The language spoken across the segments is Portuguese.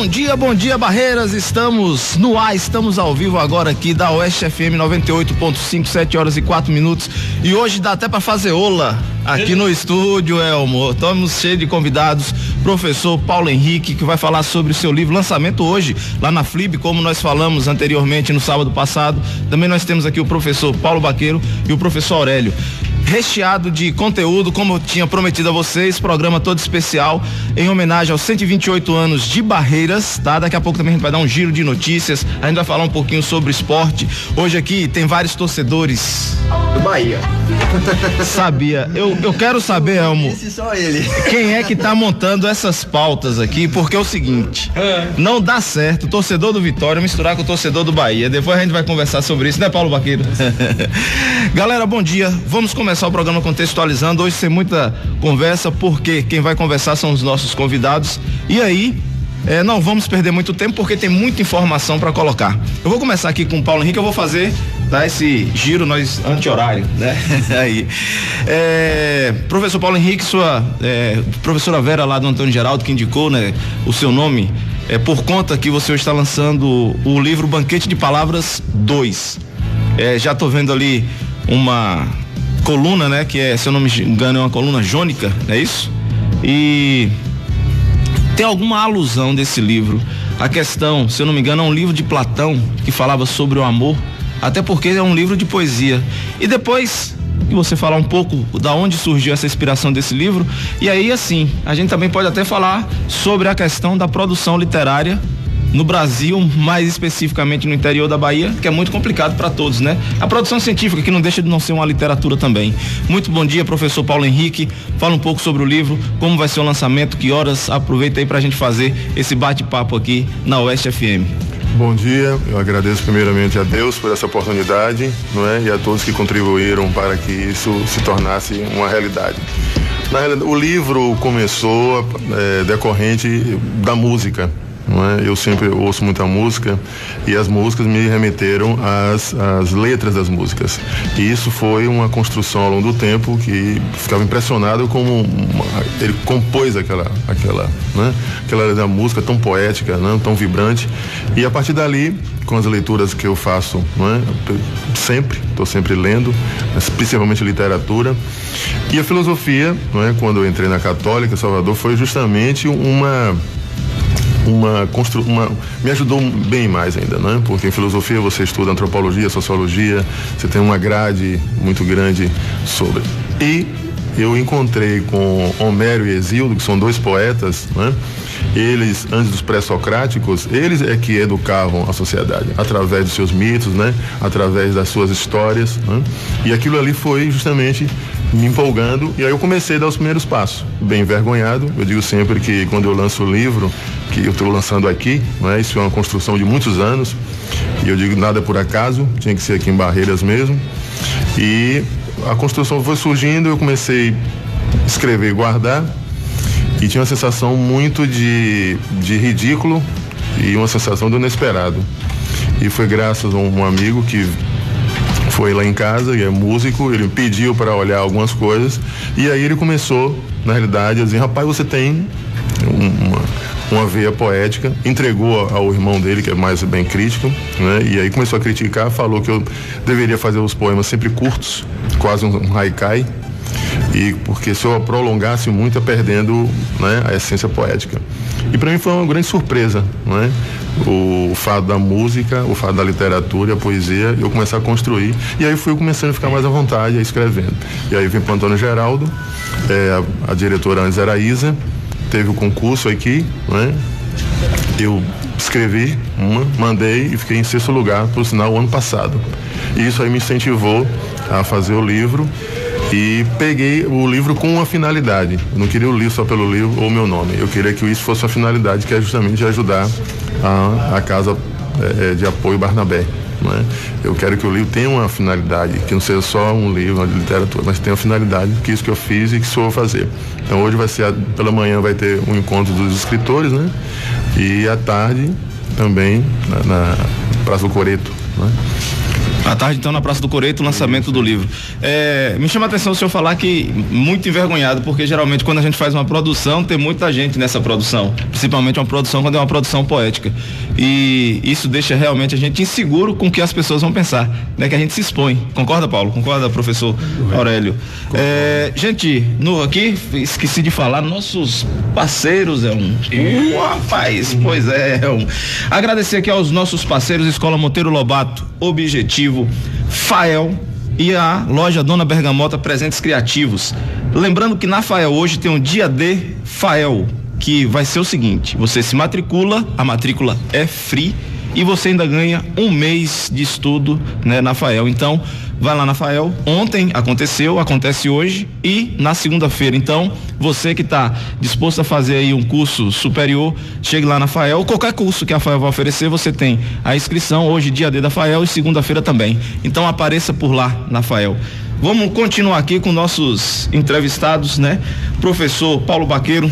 Bom dia, Barreiras, estamos no ar, estamos ao vivo agora aqui da Oeste FM 98.5, 7 horas e 4 minutos, e hoje dá até pra fazer ola aqui no estúdio, Elmo. Estamos cheios de convidados, professor Paulo Henrique, que vai falar sobre o seu livro, lançamento hoje lá na FLIB, como nós falamos anteriormente no sábado passado. Também nós temos aqui o professor Paulo Baqueiro e o professor Aurélio, recheado de conteúdo, como eu tinha prometido a vocês, programa todo especial em homenagem aos 128 anos de Barreiras, tá? Daqui a pouco também a gente vai dar um giro de notícias, a gente vai falar um pouquinho sobre esporte. Hoje aqui tem vários torcedores do Bahia. Sabia, eu quero saber, Elmo, só ele. Quem é que tá montando essas pautas aqui, porque é o seguinte, não dá certo o torcedor do Vitória misturar com o torcedor do Bahia. Depois a gente vai conversar sobre isso, né, Paulo Baqueiro? Galera, bom dia, vamos começar o programa contextualizando, hoje sem muita conversa, porque quem vai conversar são os nossos convidados, e aí não vamos perder muito tempo, porque tem muita informação para colocar. Eu vou começar aqui com o Paulo Henrique, eu vou fazer esse giro, nós anti-horário, né? Aí, professor Paulo Henrique, sua professora Vera lá do Antônio Geraldo, que indicou, né, o seu nome, por conta que você está lançando o livro Banquete de Palavras 2. Já tô vendo ali uma coluna, né, que se eu não me engano é uma coluna jônica, não é isso? E tem alguma alusão desse livro? A questão, se eu não me engano, é um livro de Platão que falava sobre o amor, até porque é um livro de poesia. E depois que você falar um pouco da onde surgiu essa inspiração desse livro, e aí assim, a gente também pode até falar sobre a questão da produção literária no Brasil, mais especificamente no interior da Bahia, que é muito complicado para todos, né? A produção científica, que não deixa de não ser uma literatura também. Muito bom dia, professor Paulo Henrique. Fala um pouco sobre o livro, como vai ser o lançamento, que horas. Aproveita aí pra gente fazer esse bate-papo aqui na Oeste FM. Bom dia, eu agradeço primeiramente a Deus por essa oportunidade, não é? E a todos que contribuíram para que isso se tornasse uma realidade. Na realidade, o livro começou decorrente da música. Não é? Eu sempre ouço muita música e as músicas me remeteram às letras das músicas, e isso foi uma construção ao longo do tempo, que ficava impressionado como ele compôs aquela da música tão poética, né? Tão vibrante, e a partir dali, com as leituras que eu faço, não é? Estou sempre lendo, principalmente literatura, e a filosofia, não é? Quando eu entrei na Católica Salvador, foi justamente me ajudou bem mais ainda, né? Porque em filosofia você estuda antropologia, sociologia, você tem uma grade muito grande sobre. E eu encontrei com Homero e Hesíodo, que são dois poetas, né? Eles, antes dos pré-socráticos, eles é que educavam a sociedade, através dos seus mitos, né? Através das suas histórias, né? E aquilo ali foi justamente me empolgando, e aí eu comecei a dar os primeiros passos, bem envergonhado. Eu digo sempre que quando eu lanço o livro, que eu estou lançando aqui, né? Isso é uma construção de muitos anos, e eu digo nada por acaso, tinha que ser aqui em Barreiras mesmo, e a construção foi surgindo, eu comecei a escrever e guardar, e tinha uma sensação muito de ridículo e uma sensação do inesperado. E foi graças a um amigo que foi lá em casa, e é músico, ele me pediu para olhar algumas coisas, e aí ele começou, na realidade, a dizer: rapaz, você tem uma veia poética. Entregou ao irmão dele, que é mais bem crítico, né? E aí começou a criticar, falou que eu deveria fazer os poemas sempre curtos, quase um haikai, e porque se eu prolongasse muito, ia perdendo, né, a essência poética. E para mim foi uma grande surpresa, né? O fato da música, o fato da literatura, a poesia, eu começar a construir, e aí fui começando a ficar mais à vontade, escrevendo. E aí vim para Antônio Geraldo, a diretora antes era a Isa, teve o concurso aqui, né? Eu escrevi mandei e fiquei em 6º lugar, por sinal, o ano passado. E isso aí me incentivou a fazer o livro, e peguei o livro com uma finalidade. Eu não queria o livro só pelo livro ou o meu nome. Eu queria que isso fosse uma finalidade, que é justamente ajudar a Casa de Apoio Barnabé, né? Eu quero que o livro tenha uma finalidade, que não seja só um livro de literatura, mas tenha uma finalidade, que é isso que eu fiz e que sou eu fazer. Então hoje pela manhã vai ter um encontro dos escritores, né? E à tarde também na Praça do Coreto, né? À tarde, então, na Praça do Coreto, o lançamento do livro. Me chama a atenção o senhor falar que muito envergonhado, porque geralmente quando a gente faz uma produção, tem muita gente nessa produção, principalmente uma produção quando é uma produção poética. E isso deixa realmente a gente inseguro com o que as pessoas vão pensar, né? Que a gente se expõe. Concorda, Paulo? Concorda, professor Aurélio? Gente, aqui, esqueci de falar, nossos parceiros, rapaz, pois é. Agradecer aqui aos nossos parceiros, Escola Monteiro Lobato, Objetivo, Fael e a loja Dona Bergamota Presentes Criativos. Lembrando que na Fael hoje tem um dia de Fael, que vai ser o seguinte: você se matricula, a matrícula é free e você ainda ganha um mês de estudo, né, na Fael. Então, vai lá na Fael. Ontem acontece hoje e na segunda-feira. Então, você que está disposto a fazer aí um curso superior, chegue lá na Fael. Qualquer curso que a Fael vai oferecer, você tem a inscrição. Hoje, dia D da Fael, e segunda-feira também. Então, apareça por lá na Fael. Vamos continuar aqui com nossos entrevistados, né? Professor Paulo Baqueiro,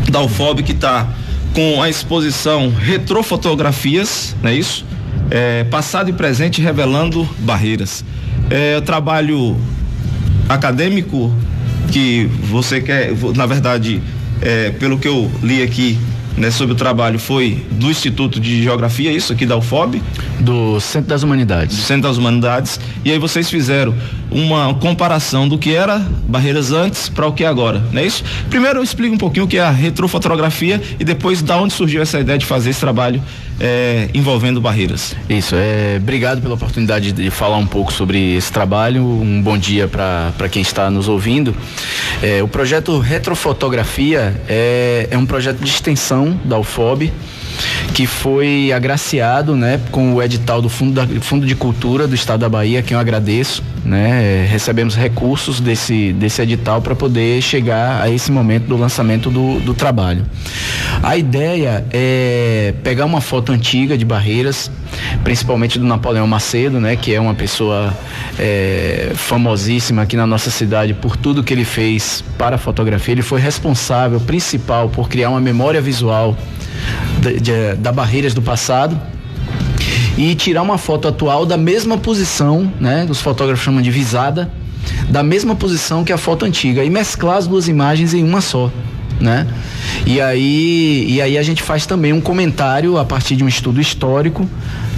da UFOB, que está com a exposição Retrofotografias, não é isso? Passado e presente revelando barreiras. O trabalho acadêmico que você quer, na verdade, pelo que eu li aqui, né, sobre o trabalho, foi do Instituto de Geografia, isso aqui da UFOB? Do Centro das Humanidades. Do Centro das Humanidades. E aí vocês fizeram uma comparação do que era barreiras antes para o que é agora, não é isso? Primeiro eu explico um pouquinho o que é a retrofotografia e depois da onde surgiu essa ideia de fazer esse trabalho envolvendo barreiras. Isso, obrigado pela oportunidade de falar um pouco sobre esse trabalho. Um bom dia para quem está nos ouvindo. O projeto Retrofotografia é um projeto de extensão da UFOB, que foi agraciado, né, com o edital do Fundo de Cultura do Estado da Bahia, que eu agradeço, né? Recebemos recursos desse edital para poder chegar a esse momento do lançamento do trabalho. A ideia é pegar uma foto antiga de Barreiras, principalmente do Napoleão Macedo, né, que é uma pessoa famosíssima aqui na nossa cidade por tudo que ele fez para a fotografia. Ele foi responsável principal por criar uma memória visual da Barreiras do passado e tirar uma foto atual da mesma posição, né? Os fotógrafos chamam de visada, da mesma posição que a foto antiga, e mesclar as duas imagens em uma só, né? E aí a gente faz também um comentário a partir de um estudo histórico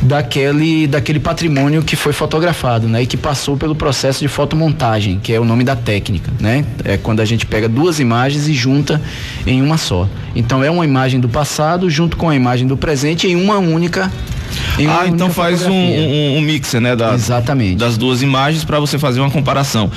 daquele patrimônio que foi fotografado, né? E que passou pelo processo de fotomontagem, que é o nome da técnica, né? É quando a gente pega duas imagens e junta em uma só. Então é uma imagem do passado junto com a imagem do presente em uma única. Então faz um mixer, né? Exatamente. Das duas imagens para você fazer uma comparação.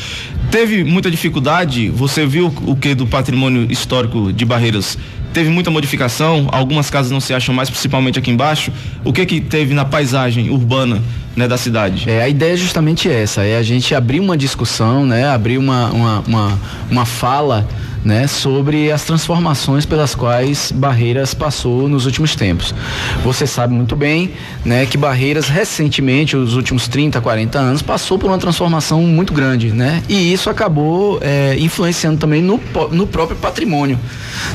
Teve muita dificuldade? Você viu o que do patrimônio histórico de Barreiras? Teve muita modificação? Algumas casas não se acham mais, principalmente aqui embaixo. O que teve na paisagem urbana, né, da cidade? A ideia é justamente essa, a gente abrir uma discussão, né, abrir uma fala, né, sobre as transformações pelas quais Barreiras passou nos últimos tempos. Você sabe muito bem, né, que Barreiras recentemente, os últimos 30, 40 anos, passou por uma transformação muito grande, né, e isso acabou influenciando também no próprio patrimônio,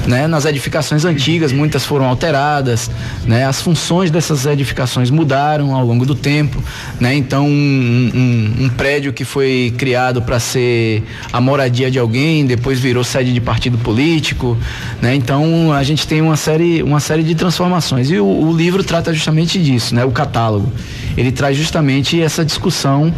né, nas edificações antigas, muitas foram alteradas, né, as funções dessas edificações mudaram ao longo do tempo, né, então um prédio que foi criado para ser a moradia de alguém, depois virou sede de partido político, né? Então a gente tem uma série de transformações e o livro trata justamente disso, né? O catálogo, ele traz justamente essa discussão,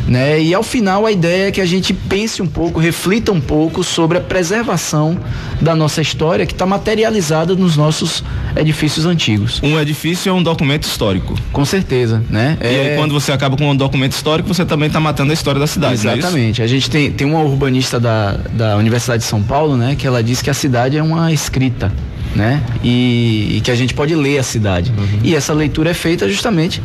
né? E ao final a ideia é que a gente pense um pouco, reflita um pouco sobre a preservação da nossa história que está materializada nos nossos edifícios antigos. Um edifício é um documento histórico. Com certeza, né? E aí, quando você acaba com um documento histórico, você também está matando a história da cidade. Exatamente. Não é isso? A gente tem uma urbanista da Universidade de São Paulo, né? Que ela diz que a cidade é uma escrita, né? E que a gente pode ler a cidade. Uhum. E essa leitura é feita justamente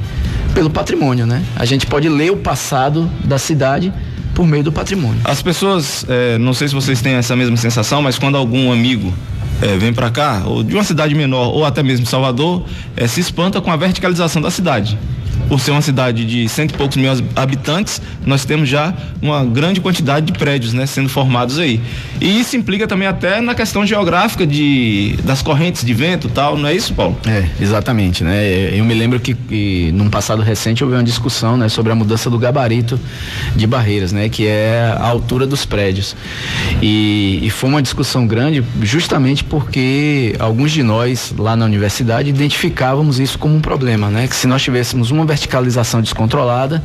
pelo patrimônio, né? A gente pode ler o passado da cidade por meio do patrimônio. As pessoas, não sei se vocês têm essa mesma sensação, mas quando algum amigo vem para cá, ou de uma cidade menor, ou até mesmo Salvador, se espanta com a verticalização da cidade. por ser uma cidade de 100 e poucos mil habitantes, nós temos já uma grande quantidade de prédios, né, sendo formados aí. E isso implica também até na questão geográfica das correntes de vento e tal, não é isso, Paulo? Exatamente, né? Eu me lembro que num passado recente houve uma discussão, né, sobre a mudança do gabarito de Barreiras, né, que é a altura dos prédios. E foi uma discussão grande justamente porque alguns de nós lá na universidade identificávamos isso como um problema, né? Que se nós tivéssemos uma verticalização descontrolada,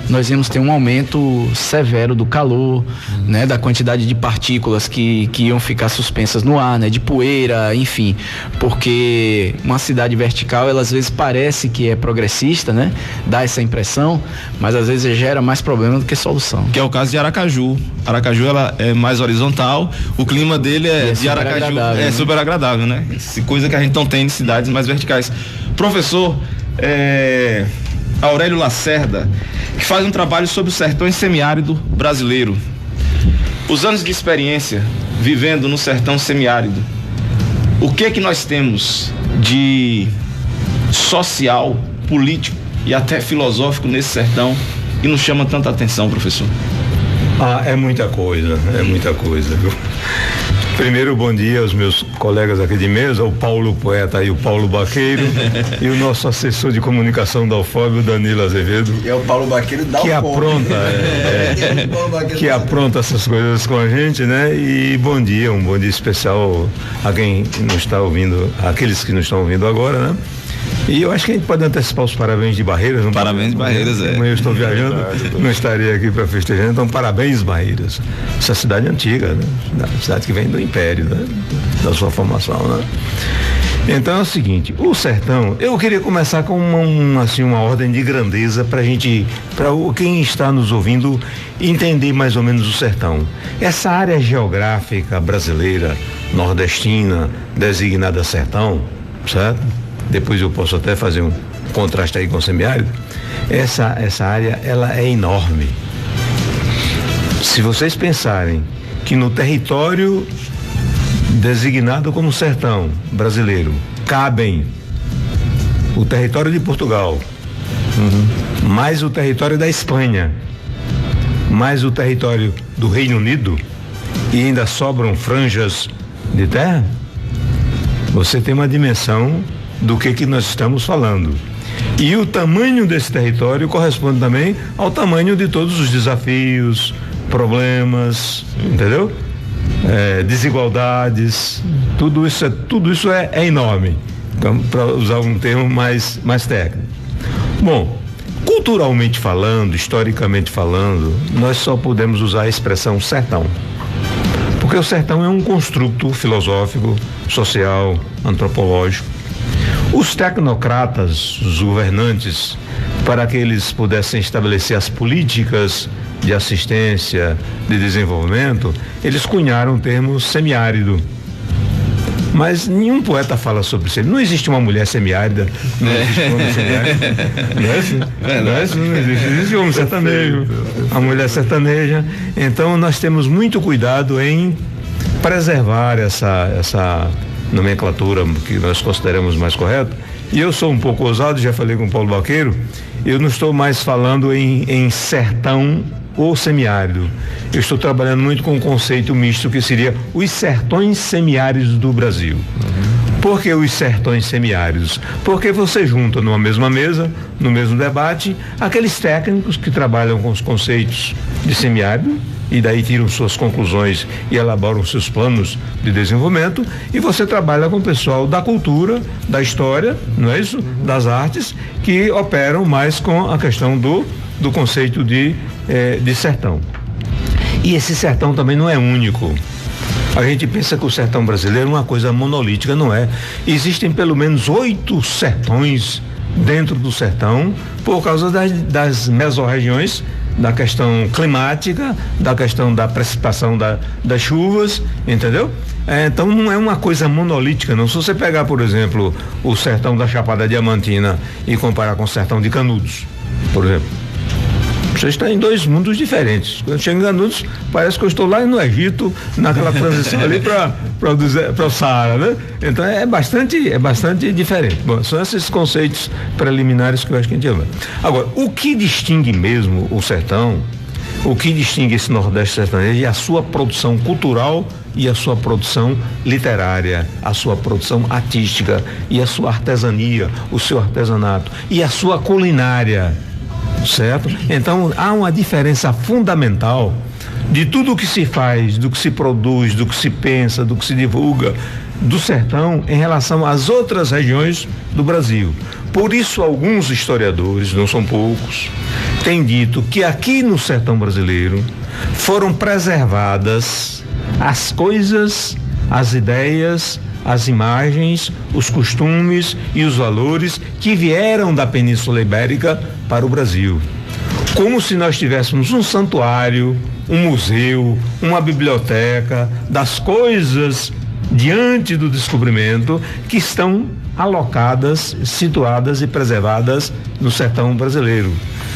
nós íamos ter um aumento severo do calor, né? Da quantidade de partículas que iam ficar suspensas no ar, né? De poeira, enfim, porque uma cidade vertical, ela às vezes parece que é progressista, né? Dá essa impressão, mas às vezes gera mais problema do que solução. Que é o caso de Aracaju. Aracaju, ela é mais horizontal, o clima dele de Aracaju super agradável, né? Coisa que a gente não tem em cidades mais verticais. Professor Aurélio Lacerda, que faz um trabalho sobre o sertão semiárido brasileiro. Os anos de experiência vivendo no sertão semiárido, o que nós temos de social, político e até filosófico nesse sertão que nos chama tanta atenção, professor? É muita coisa, viu? Primeiro, bom dia aos meus colegas aqui de mesa, o Paulo Poeta e o Paulo Baqueiro, e o nosso assessor de comunicação da UFOB, o Danilo Azevedo. E é o Paulo Baqueiro da UFOB. Que apronta essas coisas com a gente, né? E um bom dia especial a quem nos está ouvindo, aqueles que nos estão ouvindo agora, né? E eu acho que a gente pode antecipar os parabéns de Barreiras. Não? Parabéns de Barreiras, Amanhã eu estou viajando, não estaria aqui para festejar, então parabéns, Barreiras. Essa cidade antiga, né? Cidade que vem do Império, né? Da sua formação, né? Então é o seguinte, o sertão, eu queria começar com uma ordem de grandeza para quem está nos ouvindo entender mais ou menos o sertão. Essa área geográfica brasileira, nordestina, designada sertão, certo? Depois eu posso até fazer um contraste aí com o semiárido. Essa área, ela é enorme. Se vocês pensarem que no território designado como sertão brasileiro cabem o território de Portugal, mais o território da Espanha, mais o território do Reino Unido, e ainda sobram franjas de terra, você tem uma dimensão do que nós estamos falando. E o tamanho desse território corresponde também ao tamanho de todos os desafios, problemas, entendeu? Desigualdades, tudo isso é enorme, para usar um termo mais técnico. Bom, culturalmente falando, historicamente falando, nós só podemos usar a expressão sertão, porque o sertão é um construto filosófico, social, antropológico. Os tecnocratas, os governantes, para que eles pudessem estabelecer as políticas de assistência, de desenvolvimento, eles cunharam o termo semiárido. Mas nenhum poeta fala sobre isso. Não existe uma mulher semiárida, não existe um homem semiárido. Não existe homem sertanejo, a mulher sertaneja. Então nós temos muito cuidado em preservar essa nomenclatura que nós consideramos mais correta. E eu sou um pouco ousado, já falei com o Paulo Baqueiro, eu não estou mais falando em sertão ou semiárido. Eu estou trabalhando muito com um conceito misto que seria os sertões semiáridos do Brasil. Por que os sertões semiáridos? Porque você junta numa mesma mesa, no mesmo debate, aqueles técnicos que trabalham com os conceitos de semiárido e daí tiram suas conclusões e elaboram seus planos de desenvolvimento, e você trabalha com o pessoal da cultura, da história, não é isso? Das artes, que operam mais com a questão do conceito de sertão. E esse sertão também não é único. A gente pensa que o sertão brasileiro é uma coisa monolítica, não é. Existem pelo menos 8 sertões dentro do sertão, por causa das mesorregiões, da questão climática, da questão da precipitação das chuvas, entendeu? Então não é uma coisa monolítica, não. Se você pegar, por exemplo, o sertão da Chapada Diamantina e comparar com o sertão de Canudos, por exemplo, Você está em dois mundos diferentes. Quando chega em Canudos, parece que eu estou lá no Egito, naquela transição ali para o Saara, né? Então é bastante diferente. Bom, são esses conceitos preliminares que eu acho que a gente ama. Agora, o que distingue mesmo o sertão, o que distingue esse Nordeste sertanejo é a sua produção cultural e a sua produção literária, a sua produção artística e a sua artesania, o seu artesanato e a sua culinária, certo? Então há uma diferença fundamental de tudo o que se faz, do que se produz, do que se pensa, do que se divulga do sertão em relação às outras regiões do Brasil. Por isso alguns historiadores, não são poucos, têm dito que aqui no sertão brasileiro foram preservadas as coisas, as ideias, as imagens, os costumes e os valores que vieram da Península Ibérica para o Brasil. Como se nós tivéssemos um santuário, um museu, uma biblioteca das coisas diante do descobrimento que estão alocadas, situadas e preservadas no sertão brasileiro.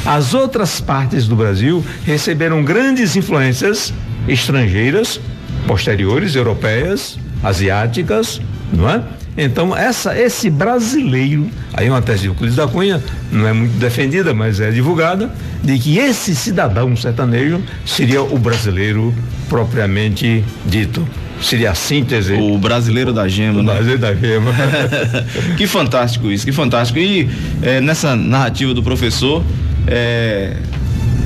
As outras partes do Brasil receberam grandes influências estrangeiras, posteriores, europeias, asiáticas, não é? Então esse brasileiro, aí uma tese de Euclides da Cunha, não é muito defendida, mas é divulgada, de que esse cidadão sertanejo seria o brasileiro propriamente dito. Seria a síntese. O brasileiro da gema, né? O brasileiro da gema. Que fantástico isso, que fantástico. E nessa narrativa do professor,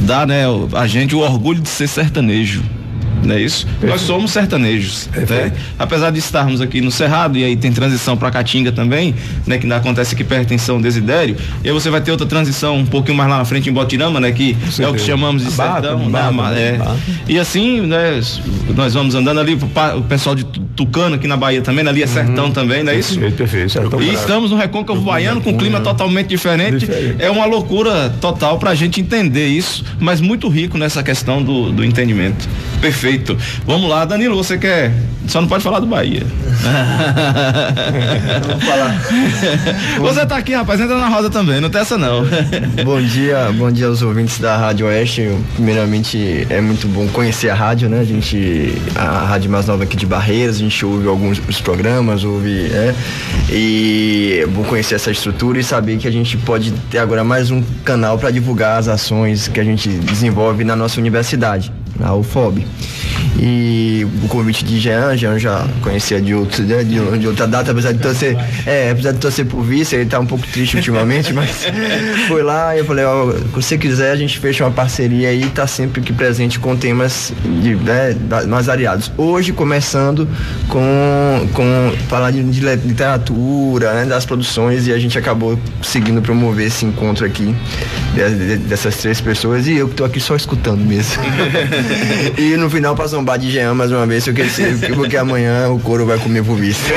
dá, né, a gente o orgulho de ser sertanejo. Não é isso? Perfeito. Nós somos sertanejos, né? Apesar de estarmos aqui no Cerrado, e aí tem transição para Caatinga também, né? Que acontece aqui perto em São Desidério, e aí você vai ter outra transição um pouquinho mais lá na frente em Botirama, né? Que é o que chamamos de sertão, e assim, né? Nós vamos andando ali, o pessoal de Tucano aqui na Bahia também, ali é sertão também, não é isso? Perfeito. Sertão e estamos no Recôncavo Baiano com um clima totalmente diferente. É uma loucura total pra gente entender isso, mas muito rico nessa questão do entendimento. Perfeito. Vamos lá, Danilo, você quer... Só não pode falar do Bahia. Vamos falar. Você tá aqui, rapaz, entra na roda também, não tem essa não. Bom dia aos ouvintes da Rádio Oeste. Primeiramente, é muito bom conhecer a rádio, né? A rádio mais nova aqui de Barreiras, a gente ouve alguns programas, e é bom conhecer essa estrutura e saber que a gente pode ter agora mais um canal para divulgar as ações que a gente desenvolve na nossa universidade, a UFOB. E o convite de Jean já conhecia de outra data, apesar de torcer por vice, ele tá um pouco triste ultimamente, mas foi lá e eu falei, se você quiser a gente fecha uma parceria aí, tá sempre aqui presente com temas mais variados. Hoje começando com falar de literatura, né, das produções, e a gente acabou conseguindo promover esse encontro aqui dessas três pessoas, e eu que tô aqui só escutando mesmo. E no final pra zombar de Jean mais uma vez, porque amanhã o couro vai comer por vice.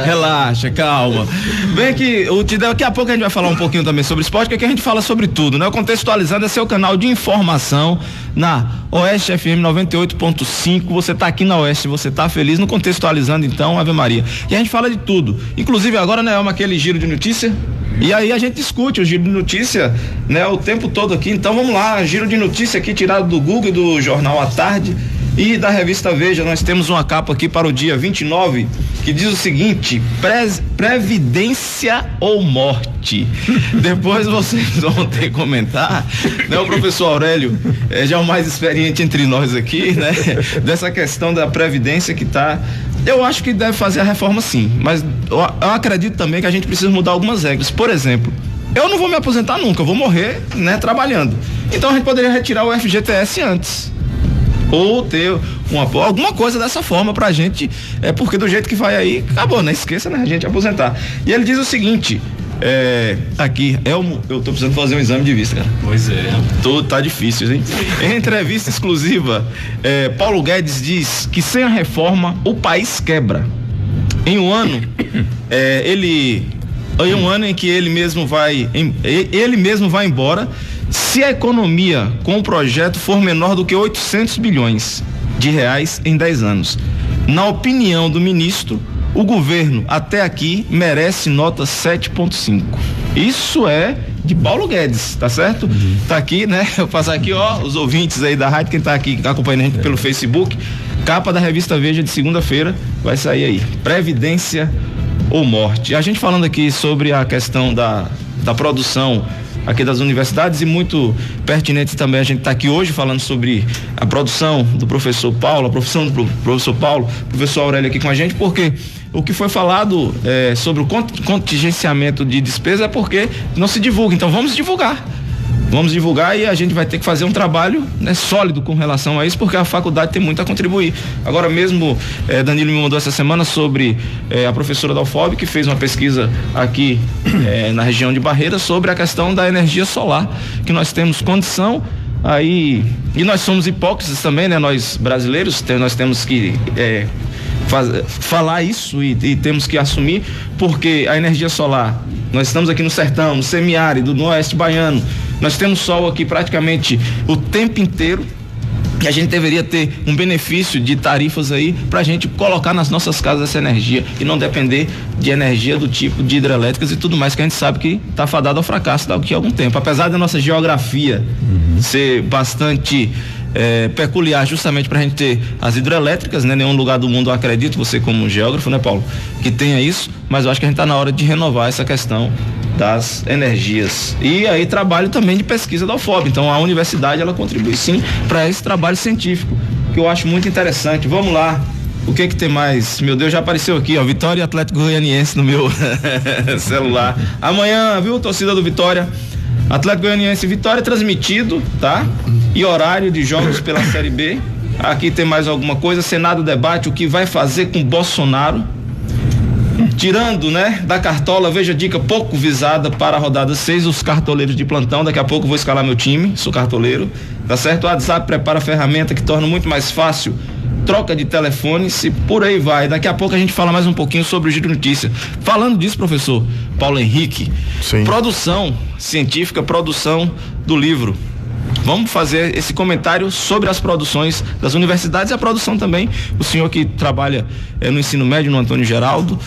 Relaxa, calma. Vem aqui, daqui a pouco a gente vai falar um pouquinho também sobre esporte, que aqui a gente fala sobre tudo, né? O Contextualizando é seu canal de informação na Oeste FM 98.5. Você tá aqui na Oeste, você tá feliz no Contextualizando, então, Ave Maria. E a gente fala de tudo. Inclusive agora, né, aquele giro de notícia. E aí a gente discute o giro de notícia, né, o tempo todo aqui. Então vamos lá, giro de notícia aqui tirado do Google, do Jornal à Tarde e da revista Veja. Nós temos uma capa aqui para o dia 29 que diz o seguinte: previdência ou morte? Depois vocês vão ter que comentar, né? O professor Aurélio já é o mais experiente entre nós aqui, né? Dessa questão da previdência que tá. Eu acho que deve fazer a reforma sim, mas eu acredito também que a gente precisa mudar algumas regras. Por exemplo, eu não vou me aposentar nunca, eu vou morrer, né, trabalhando. Então a gente poderia retirar o FGTS antes. Ou ter alguma coisa dessa forma pra gente, porque do jeito que vai aí, acabou, né? Esqueça, né? A gente aposentar. E ele diz o seguinte, aqui, Elmo, eu tô precisando fazer um exame de vista, cara. Pois é. Tá difícil, hein? Em entrevista exclusiva, Paulo Guedes diz que sem a reforma o país quebra. Em um ano, em que ele mesmo vai embora, se a economia com o projeto for menor do que 800 bilhões de reais em 10 anos. Na opinião do ministro, o governo até aqui merece nota 7.5. Isso é de Paulo Guedes, tá certo? Tá aqui, né? Eu passar aqui, ó, os ouvintes aí da rádio, quem tá aqui acompanhando a gente pelo Facebook, capa da revista Veja de segunda-feira, vai sair aí, Previdência ou Morte. A gente falando aqui sobre a questão da produção aqui das universidades, e muito pertinente também a gente está aqui hoje falando sobre a produção do professor Paulo, a profissão do professor Paulo, professor Aurélio aqui com a gente, porque o que foi falado sobre o contingenciamento de despesa é porque não se divulga. Então vamos divulgar e a gente vai ter que fazer um trabalho, né, sólido com relação a isso, porque a faculdade tem muito a contribuir. Agora mesmo, Danilo me mandou essa semana sobre a professora da UFOB, que fez uma pesquisa aqui na região de Barreiras sobre a questão da energia solar, que nós temos condição aí, e nós somos hipócritas também, né, nós brasileiros, nós temos que falar isso e temos que assumir, porque a energia solar, nós estamos aqui no sertão, no semiárido, no oeste baiano, nós temos sol aqui praticamente o tempo inteiro, e a gente deveria ter um benefício de tarifas aí pra gente colocar nas nossas casas essa energia e não depender de energia do tipo de hidrelétricas e tudo mais, que a gente sabe que tá fadado ao fracasso daqui a algum tempo, apesar da nossa geografia ser bastante peculiar, justamente pra gente ter as hidrelétricas, né? Nenhum lugar do mundo, eu acredito, você como geógrafo, né, Paulo, que tenha isso, mas eu acho que a gente tá na hora de renovar essa questão das energias. E aí trabalho também de pesquisa da UFOB. Então a universidade, ela contribui sim para esse trabalho científico, que eu acho muito interessante. Vamos lá. O que tem mais? Meu Deus, já apareceu aqui, ó, Vitória e Atlético Goianiense no meu celular. Amanhã, viu, torcida do Vitória, Atlético Goianiense e Vitória transmitido, tá? E horário de jogos pela Série B. Aqui tem mais alguma coisa, Senado debate o que vai fazer com Bolsonaro. Tirando, né, da cartola, veja a dica pouco visada para a rodada 6, os cartoleiros de plantão. Daqui a pouco eu vou escalar meu time, sou cartoleiro, tá certo? O WhatsApp prepara a ferramenta que torna muito mais fácil troca de telefones e por aí vai. Daqui a pouco a gente fala mais um pouquinho sobre o Giro Notícia. Falando disso, professor Paulo Henrique, sim, produção científica, produção do livro. Vamos fazer esse comentário sobre as produções das universidades e a produção também. O senhor que trabalha no ensino médio, no Antônio Geraldo,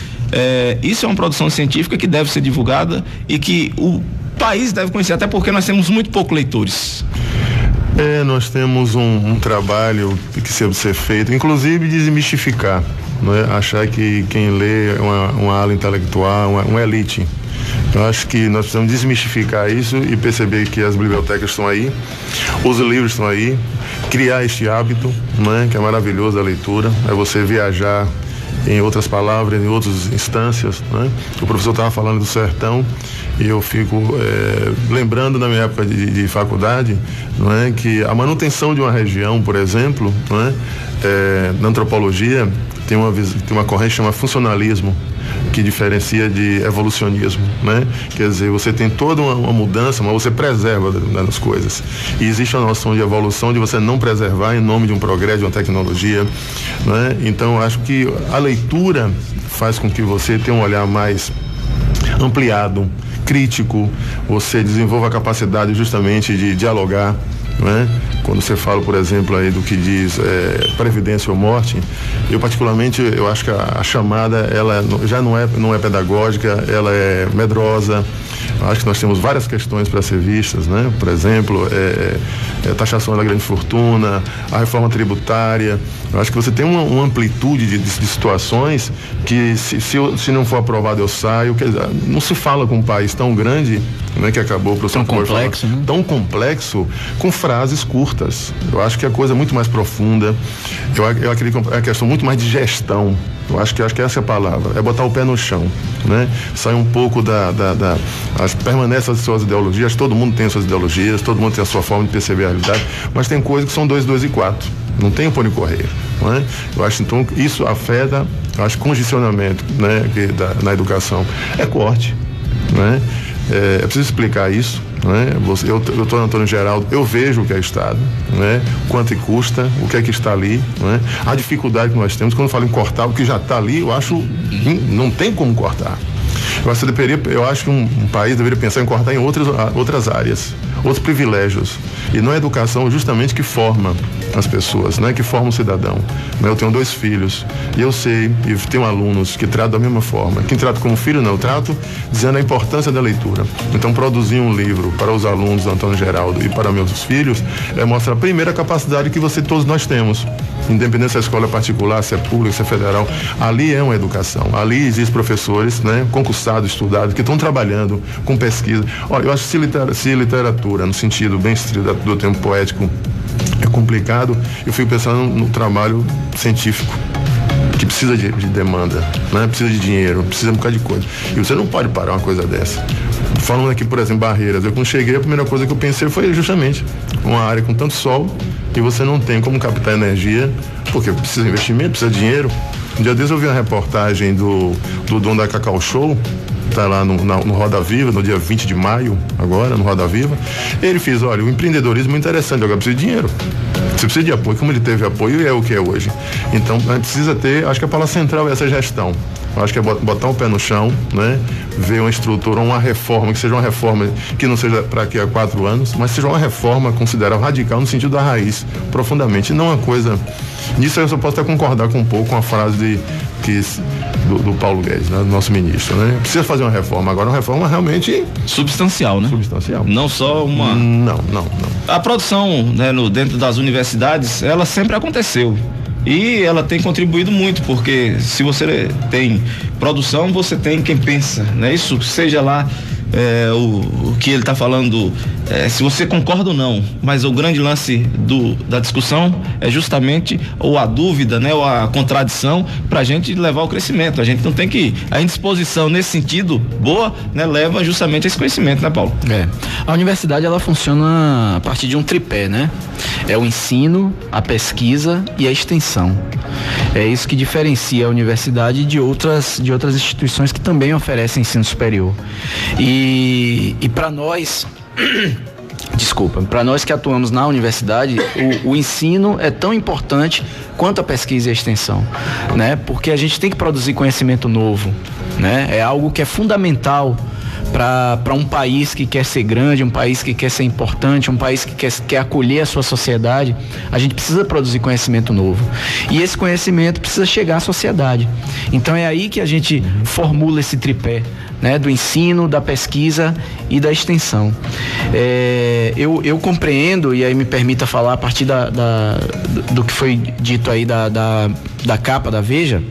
isso é uma produção científica que deve ser divulgada e que o país deve conhecer, até porque nós temos muito poucos leitores. Nós temos um trabalho que deve ser feito, inclusive desmistificar, não é? Achar que quem lê é uma ala intelectual, uma elite. Eu acho que nós precisamos desmistificar isso e perceber que as bibliotecas estão aí, os livros estão aí, criar este hábito, né, que é maravilhoso a leitura, é você viajar, em outras palavras, em outras instâncias, né? O professor estava falando do sertão e eu fico lembrando na minha época de faculdade, não é, que a manutenção de uma região, por exemplo, não é, na antropologia tem uma corrente que chama funcionalismo, que diferencia de evolucionismo, né? Quer dizer, você tem toda uma mudança, mas você preserva as coisas. E existe a noção de evolução, de você não preservar em nome de um progresso, de uma tecnologia, né? Então, eu acho que a leitura faz com que você tenha um olhar mais ampliado, crítico, você desenvolva a capacidade justamente de dialogar, né? Quando você fala, por exemplo, aí do que diz previdência ou morte, eu particularmente, eu acho que a chamada, ela já não é pedagógica, ela é medrosa. Eu acho que nós temos várias questões para ser vistas, né? Por exemplo, taxação da grande fortuna, a reforma tributária. Eu acho que você tem uma amplitude de situações que se não for aprovado eu saio. Quer dizer, não se fala com um país tão grande, né, que acabou o professor tão complexo, né? Tão complexo, com frases curtas. Eu acho que a coisa é muito mais profunda. Eu acredito que é uma questão muito mais de gestão. Eu acho que essa é a palavra, é botar o pé no chão, né? Sair um pouco permanece as suas ideologias, todo mundo tem as suas ideologias, todo mundo tem a sua forma de perceber a realidade, mas tem coisas que são 2, 2 e 4, não tem o pôr e correr, não é? Eu acho, então, isso afeta, eu acho, congestionamento, né, na educação, é corte, né? É preciso explicar isso, né? Eu estou no Antônio Geraldo, eu vejo o que é Estado, né? Quanto custa, o que é que está ali, né? A dificuldade que nós temos, quando eu falo em cortar o que já está ali, eu acho não tem como cortar. Eu acho que um país deveria pensar em cortar em outras áreas. outros privilégios. E não é a educação justamente que forma as pessoas, né? Que forma o cidadão. Eu tenho 2 filhos e eu sei, e tenho alunos que tratam da mesma forma. Quem trata como filho, não, eu trato dizendo a importância da leitura. Então, produzir um livro para os alunos do Antônio Geraldo e para meus filhos é mostrar primeiro a capacidade que todos nós temos. Independente se a escola é particular, se é pública, se é federal, ali é uma educação. Ali existem professores, né, concursados, estudados, que estão trabalhando com pesquisa. Olha, eu acho que se literatura, no sentido bem estrito do termo poético, é complicado, eu fico pensando no trabalho científico, que precisa de demanda, né? Precisa de dinheiro, precisa de um bocado de coisa. E você não pode parar uma coisa dessa. Falando aqui, por exemplo, barreiras, eu quando cheguei, a primeira coisa que eu pensei foi justamente uma área com tanto sol e você não tem como captar energia, porque precisa de investimento, precisa de dinheiro. Um dia desses eu vi uma reportagem do dono da Cacau Show, tá lá no Roda Viva, no dia 20 de maio, agora, no Roda Viva. Ele fez, olha, o empreendedorismo é interessante, agora precisa de dinheiro. Você precisa de apoio, como ele teve apoio, é o que é hoje. Então, a gente precisa ter, acho que a palavra central é essa gestão. Eu acho que é botar o pé no chão, né? Ver uma estrutura, uma reforma, que seja uma reforma que não seja para daqui a 4 anos, mas seja uma reforma considerável, radical, no sentido da raiz, profundamente. Não uma coisa... Nisso eu só posso até concordar com um pouco com a frase do Paulo Guedes, né? Do nosso ministro, né? Precisa fazer uma reforma, agora uma reforma realmente... Substancial, né? Substancial. Não só uma... Não. A produção, né, dentro das universidades, ela sempre aconteceu. E ela tem contribuído muito, porque se você tem produção, você tem quem pensa, né? Isso seja lá o que ele está falando, se você concorda ou não, mas o grande lance da discussão é justamente ou a dúvida, né, ou a contradição, para a gente levar ao crescimento. A gente não tem que... A indisposição nesse sentido boa, né, leva justamente a esse conhecimento, né, Paulo? A universidade, ela funciona a partir de um tripé, né? É o ensino, a pesquisa e a extensão. É isso que diferencia a universidade de outras instituições que também oferecem ensino superior. E para nós, para nós que atuamos na universidade, o ensino é tão importante quanto a pesquisa e a extensão, né? Porque a gente tem que produzir conhecimento novo, né? É algo que é fundamental para um país que quer ser grande, um país que quer ser importante, um país que quer acolher a sua sociedade. A gente precisa produzir conhecimento novo. E esse conhecimento precisa chegar à sociedade. Então é aí que a gente formula esse tripé, né, do ensino, da pesquisa e da extensão. Eu compreendo, e aí me permita falar a partir do que foi dito aí da capa da Veja.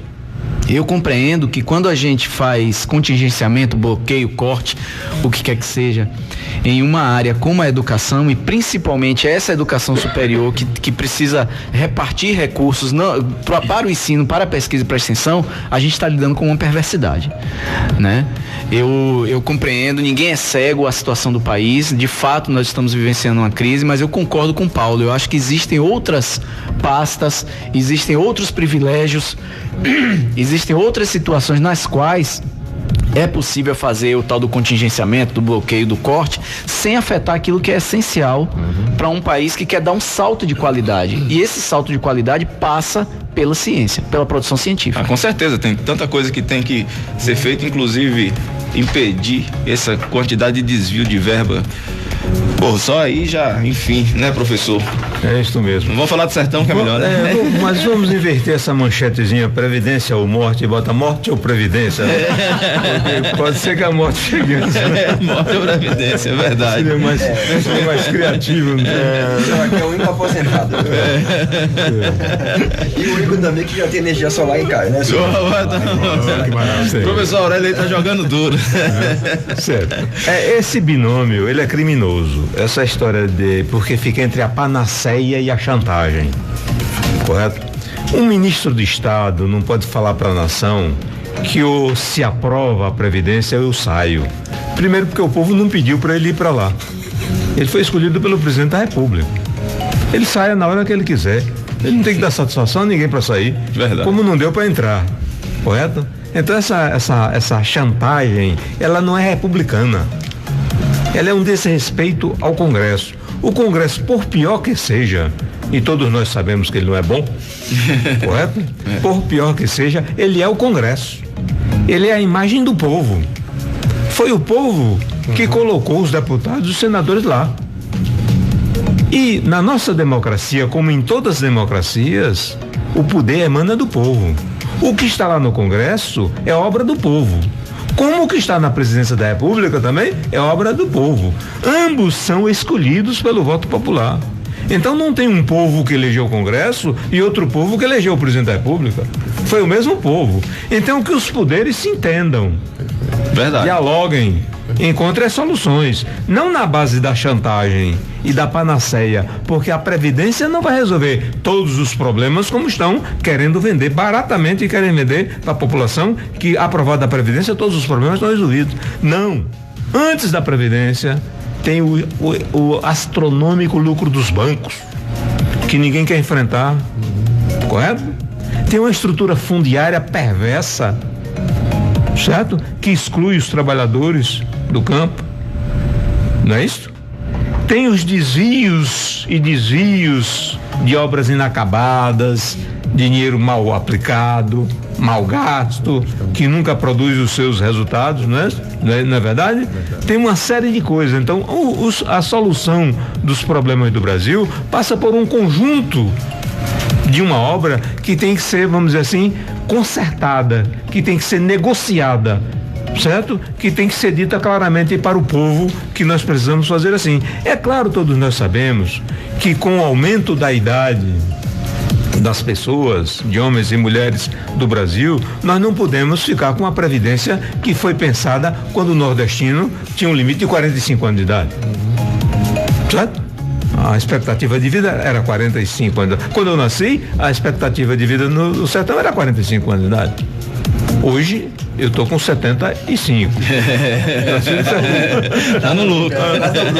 Eu compreendo que quando a gente faz contingenciamento, bloqueio, corte, o que quer que seja, em uma área como a educação, e principalmente essa educação superior que precisa repartir recursos para o ensino, para a pesquisa e para a extensão, a gente está lidando com uma perversidade, né? Eu compreendo, ninguém é cego à situação do país, de fato nós estamos vivenciando uma crise, mas eu concordo com o Paulo, eu acho que existem outras pastas, existem outros privilégios, existem outras situações nas quais é possível fazer o tal do contingenciamento, do bloqueio, do corte, sem afetar aquilo que é essencial para um país que quer dar um salto de qualidade. E esse salto de qualidade passa pela ciência, pela produção científica. Com certeza, tem tanta coisa que tem que ser feita, inclusive impedir essa quantidade de desvio de verba. Pô, só aí já, enfim, né, professor? É isso mesmo. Vamos falar do sertão, que é melhor, né? Mas vamos inverter essa manchetezinha, previdência ou morte, e bota morte ou previdência, né? Porque pode ser que a morte chegue antes, né? Morte ou previdência, é verdade. Seria mais criativo, né? Aqui é o único aposentado. E o único também que já tem energia solar em casa, né? Professor Aurélio aí tá jogando duro. Certo. Esse binômio, ele é criminoso. Essa história porque fica entre a panaceia e a chantagem, correto? Um ministro de Estado não pode falar para a nação que ou se aprova a Previdência eu saio. Primeiro porque o povo não pediu para ele ir para lá. Ele foi escolhido pelo presidente da República. Ele sai na hora que ele quiser. Ele não tem que dar satisfação a ninguém para sair. Verdade. Como não deu para entrar, correto? Então essa chantagem, ela não é republicana. Ela é um desrespeito ao Congresso. O Congresso, por pior que seja, e todos nós sabemos que ele não é bom, correto? Por pior que seja, ele é o Congresso. Ele é a imagem do povo. Foi o povo que colocou os deputados e os senadores lá. E na nossa democracia, como em todas as democracias, o poder emana do povo. O que está lá no Congresso é obra do povo. Como o que está na presidência da República também é obra do povo. Ambos são escolhidos pelo voto popular. Então não tem um povo que elegeu o Congresso e outro povo que elegeu o presidente da República. Foi o mesmo povo. Então que os poderes se entendam. Verdade. Dialoguem, encontrem as soluções, não na base da chantagem e da panaceia, porque a Previdência não vai resolver todos os problemas como estão querendo vender baratamente e querem vender para a população que, aprovada a Previdência, todos os problemas estão resolvidos. Não. Antes da Previdência tem o astronômico lucro dos bancos, que ninguém quer enfrentar, correto? Tem uma estrutura fundiária perversa, certo? Que exclui os trabalhadores do campo, não é isso? Tem os desvios e desvios de obras inacabadas, dinheiro mal aplicado, mal gasto, que nunca produz os seus resultados, não é verdade? Tem uma série de coisas. Então, a solução dos problemas do Brasil passa por um conjunto de uma obra que tem que ser, vamos dizer assim, consertada, que tem que ser negociada, certo? Que tem que ser dita claramente para o povo que nós precisamos fazer assim. É claro, todos nós sabemos que com o aumento da idade das pessoas, de homens e mulheres do Brasil, nós não podemos ficar com a previdência que foi pensada quando o nordestino tinha um limite de 45 anos de idade. Certo? A expectativa de vida era 45 anos. Quando eu nasci, a expectativa de vida no sertão era 45 anos de idade. Hoje, eu estou com 75. Tá no lucro.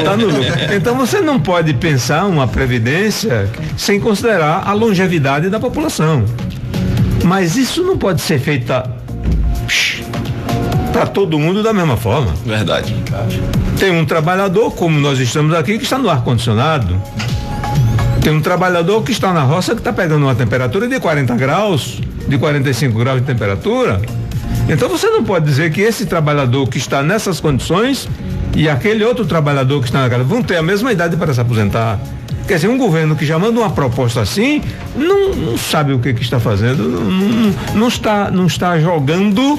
Tá no lucro. Então você não pode pensar uma previdência sem considerar a longevidade da população. Mas isso não pode ser feito para todo mundo da mesma forma. Verdade. Tem um trabalhador, como nós estamos aqui, que está no ar-condicionado. Tem um trabalhador que está na roça que está pegando uma temperatura de 40 graus, de 45 graus de temperatura. Então você não pode dizer que esse trabalhador que está nessas condições e aquele outro trabalhador que está na casa vão ter a mesma idade para se aposentar. Quer dizer, um governo que já manda uma proposta assim, não sabe o que está fazendo, não está jogando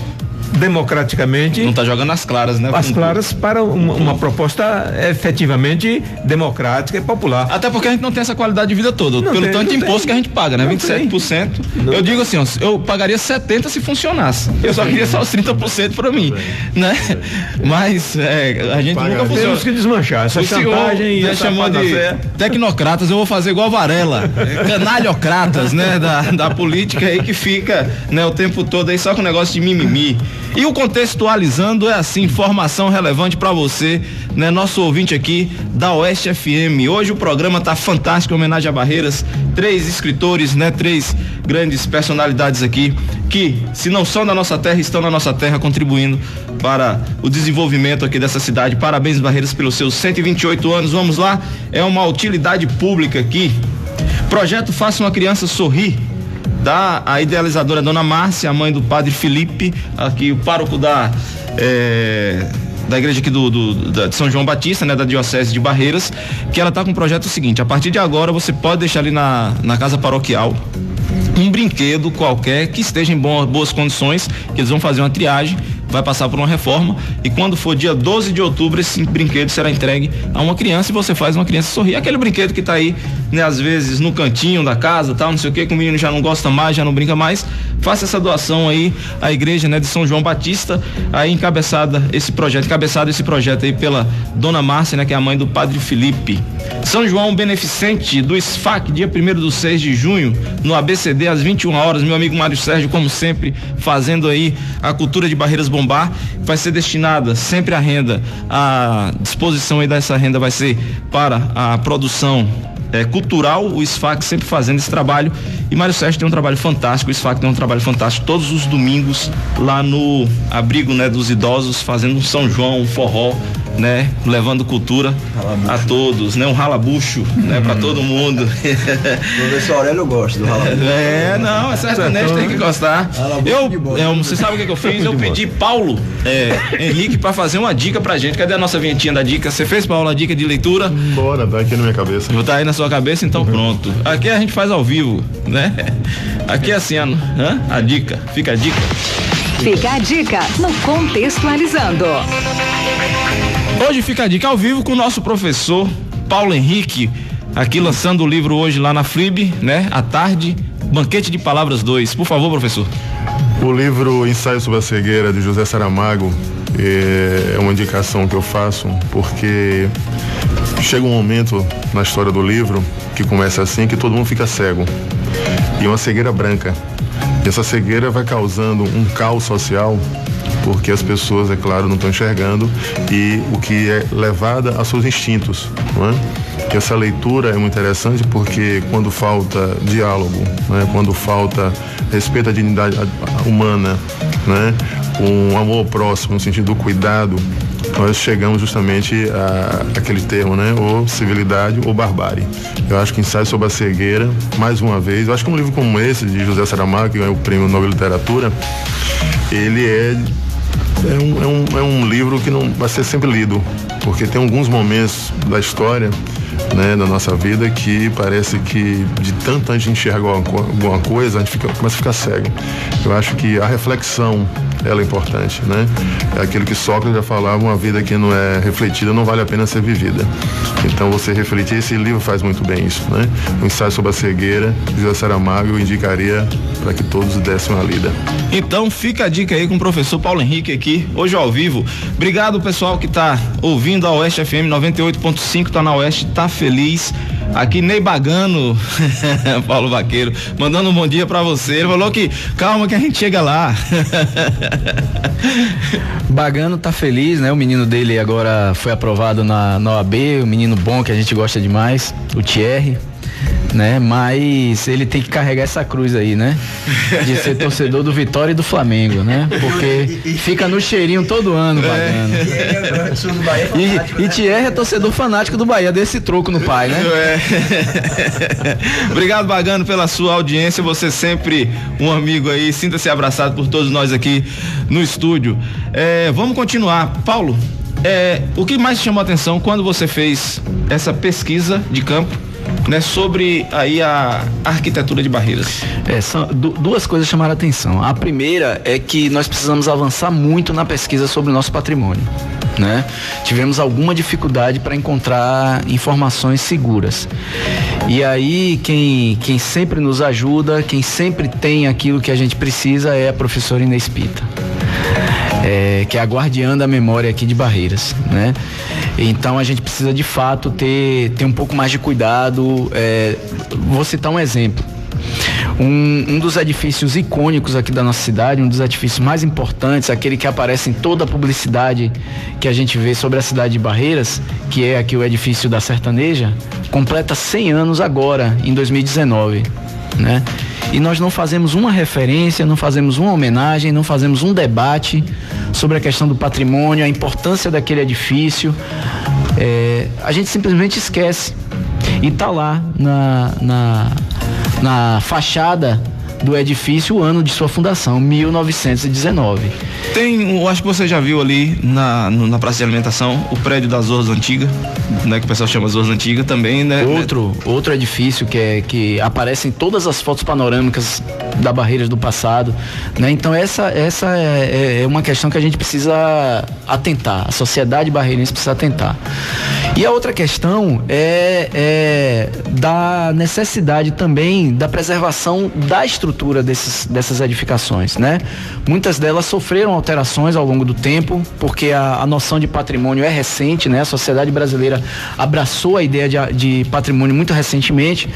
democraticamente. Não está jogando as claras, né? As claras para uma proposta efetivamente democrática e popular. Até porque a gente não tem essa qualidade de vida toda, pelo tanto de imposto que a gente paga, né? 27%. Eu digo assim, eu pagaria 70% se funcionasse. Eu só queria só os 30% para mim, né? Mas a gente nunca funciona. Temos que desmanchar essa chantagem e essa chamou de tecnocratas. Eu vou fazer igual a Varela, canalhocratas, né? Da política aí que fica, né, o tempo todo aí só com negócio de mimimi. E o Contextualizando é assim, informação relevante para você, né? Nosso ouvinte aqui da Oeste FM. Hoje o programa tá fantástico, em homenagem a Barreiras, 3 escritores, né? 3 grandes personalidades aqui que, se não são da nossa terra, estão na nossa terra contribuindo para o desenvolvimento aqui dessa cidade. Parabéns, Barreiras, pelos seus 128 anos. Vamos lá, é uma utilidade pública aqui. Projeto Faça uma Criança Sorrir, a idealizadora Dona Márcia, a mãe do padre Felipe, aqui o pároco da igreja aqui de São João Batista, né, da Diocese de Barreiras, que ela tá com um projeto seguinte: a partir de agora você pode deixar ali na casa paroquial um brinquedo qualquer que esteja em boas condições, que eles vão fazer uma triagem, vai passar por uma reforma, e quando for dia 12 de outubro esse brinquedo será entregue a uma criança e você faz uma criança sorrir. Aquele brinquedo que tá aí, né, às vezes no cantinho da casa, tal, não sei o que o menino já não gosta mais, já não brinca mais. Faça essa doação aí à igreja, né, de São João Batista, aí encabeçado esse projeto aí pela Dona Márcia, né, que é a mãe do padre Felipe. São João beneficente do SFAC, dia 1º de junho, no ABCD, às 21 horas, meu amigo Mário Sérgio, como sempre, fazendo aí a cultura de Barreiras bombar. Vai ser destinada sempre a renda, a disposição aí dessa renda vai ser para a produção cultural, o SFAC sempre fazendo esse trabalho, e Mário Sérgio tem um trabalho fantástico, o SFAC tem um trabalho fantástico todos os domingos lá no abrigo, né, dos idosos, fazendo um São João, um forró, né, levando cultura a todos, né, um ralabucho, né, para todo mundo. O professor Aurélio gosta do ralabucho. Não, é sertanejo, tem que gostar. Você sabe o que eu fiz? Eu pedi Paulo Henrique para fazer uma dica pra gente. Cadê a nossa vinhetinha da dica? Você fez, Paulo, a dica de leitura? Bora, tá aqui na minha cabeça. Tá aí na sua cabeça, então pronto. Aqui a gente faz ao vivo, né? Aqui é assim, a dica, fica a dica. Fica a dica no Contextualizando. Hoje fica a dica ao vivo com o nosso professor Paulo Henrique, aqui lançando o livro hoje lá na FLIB, né? À tarde, Banquete de Palavras 2. Por favor, professor. O livro Ensaio sobre a Cegueira, de José Saramago, é uma indicação que eu faço porque chega um momento na história do livro que começa assim, que todo mundo fica cego. E uma cegueira branca. E essa cegueira vai causando um caos social, porque as pessoas, é claro, não estão enxergando e o que é levada a seus instintos, não é? E essa leitura é muito interessante porque quando falta diálogo, né? Quando falta respeito à dignidade humana, né? Um amor ao próximo, no sentido do cuidado, nós chegamos justamente àquele termo, né? Ou civilidade ou barbárie. Eu acho que Ensaio sobre a Cegueira, mais uma vez, eu acho que um livro como esse, de José Saramago, que ganhou o Prêmio Nobel de Literatura, ele é um livro que não vai ser sempre lido, porque tem alguns momentos da história, né, da nossa vida, que parece que de tanto a gente enxerga alguma coisa, a gente começa a ficar cego. Eu acho que a reflexão, ela é importante, né? É aquilo que Sócrates já falava, uma vida que não é refletida não vale a pena ser vivida. Então você refletir, esse livro faz muito bem isso, né? O Ensaio sobre a Cegueira, de José Saramago, eu indicaria para que todos dessem uma lida. Então fica a dica aí com o professor Paulo Henrique aqui, hoje ao vivo. Obrigado, pessoal que tá ouvindo a Oeste FM 98.5, tá na Oeste, tá feliz. Aqui Ney Bagano, Paulo Vaqueiro, mandando um bom dia pra você. Ele falou que calma que a gente chega lá. Bagano tá feliz, né? O menino dele agora foi aprovado na OAB, um menino bom que a gente gosta demais, o Thierry, né? Mas ele tem que carregar essa cruz aí, né? De ser torcedor do Vitória e do Flamengo, né? Porque fica no cheirinho todo ano, Bagano. E Thierry é torcedor fanático do Bahia, desse troco no pai, né? Obrigado, Bagano, pela sua audiência. Você sempre um amigo aí. Sinta-se abraçado por todos nós aqui no estúdio. Vamos continuar. Paulo, o que mais te chamou a atenção quando você fez essa pesquisa de campo, né, sobre aí a arquitetura de Barreiras? São duas coisas chamaram a atenção. A primeira é que nós precisamos avançar muito na pesquisa sobre o nosso patrimônio, né? Tivemos alguma dificuldade para encontrar informações seguras. E aí quem sempre nos ajuda, quem sempre tem aquilo que a gente precisa é a professora Inês Pita, que é a guardiã da memória aqui de Barreiras, né? Então a gente precisa de fato ter um pouco mais de cuidado. Vou citar um exemplo. Um dos edifícios icônicos aqui da nossa cidade, um dos edifícios mais importantes, aquele que aparece em toda a publicidade que a gente vê sobre a cidade de Barreiras, que é aqui o edifício da Sertaneja, completa 100 anos agora, em 2019, né? E nós não fazemos uma referência, não fazemos uma homenagem, não fazemos um debate sobre a questão do patrimônio, a importância daquele edifício. A gente simplesmente esquece. E tá lá na fachada do edifício o ano de sua fundação, 1919. Acho que você já viu ali na praça de alimentação o prédio das Zorras Antigas, né, que o pessoal chama Zorras Antigas também, né? Outro edifício que aparece em todas as fotos panorâmicas da Barreiras do passado, né? Então essa é uma questão que a gente precisa atentar, a sociedade barreirense precisa atentar. E a outra questão é da necessidade também da preservação da estrutura dessas edificações, né? Muitas delas sofreram alterações ao longo do tempo, porque a noção de patrimônio é recente, né? A sociedade brasileira abraçou a ideia de patrimônio muito recentemente,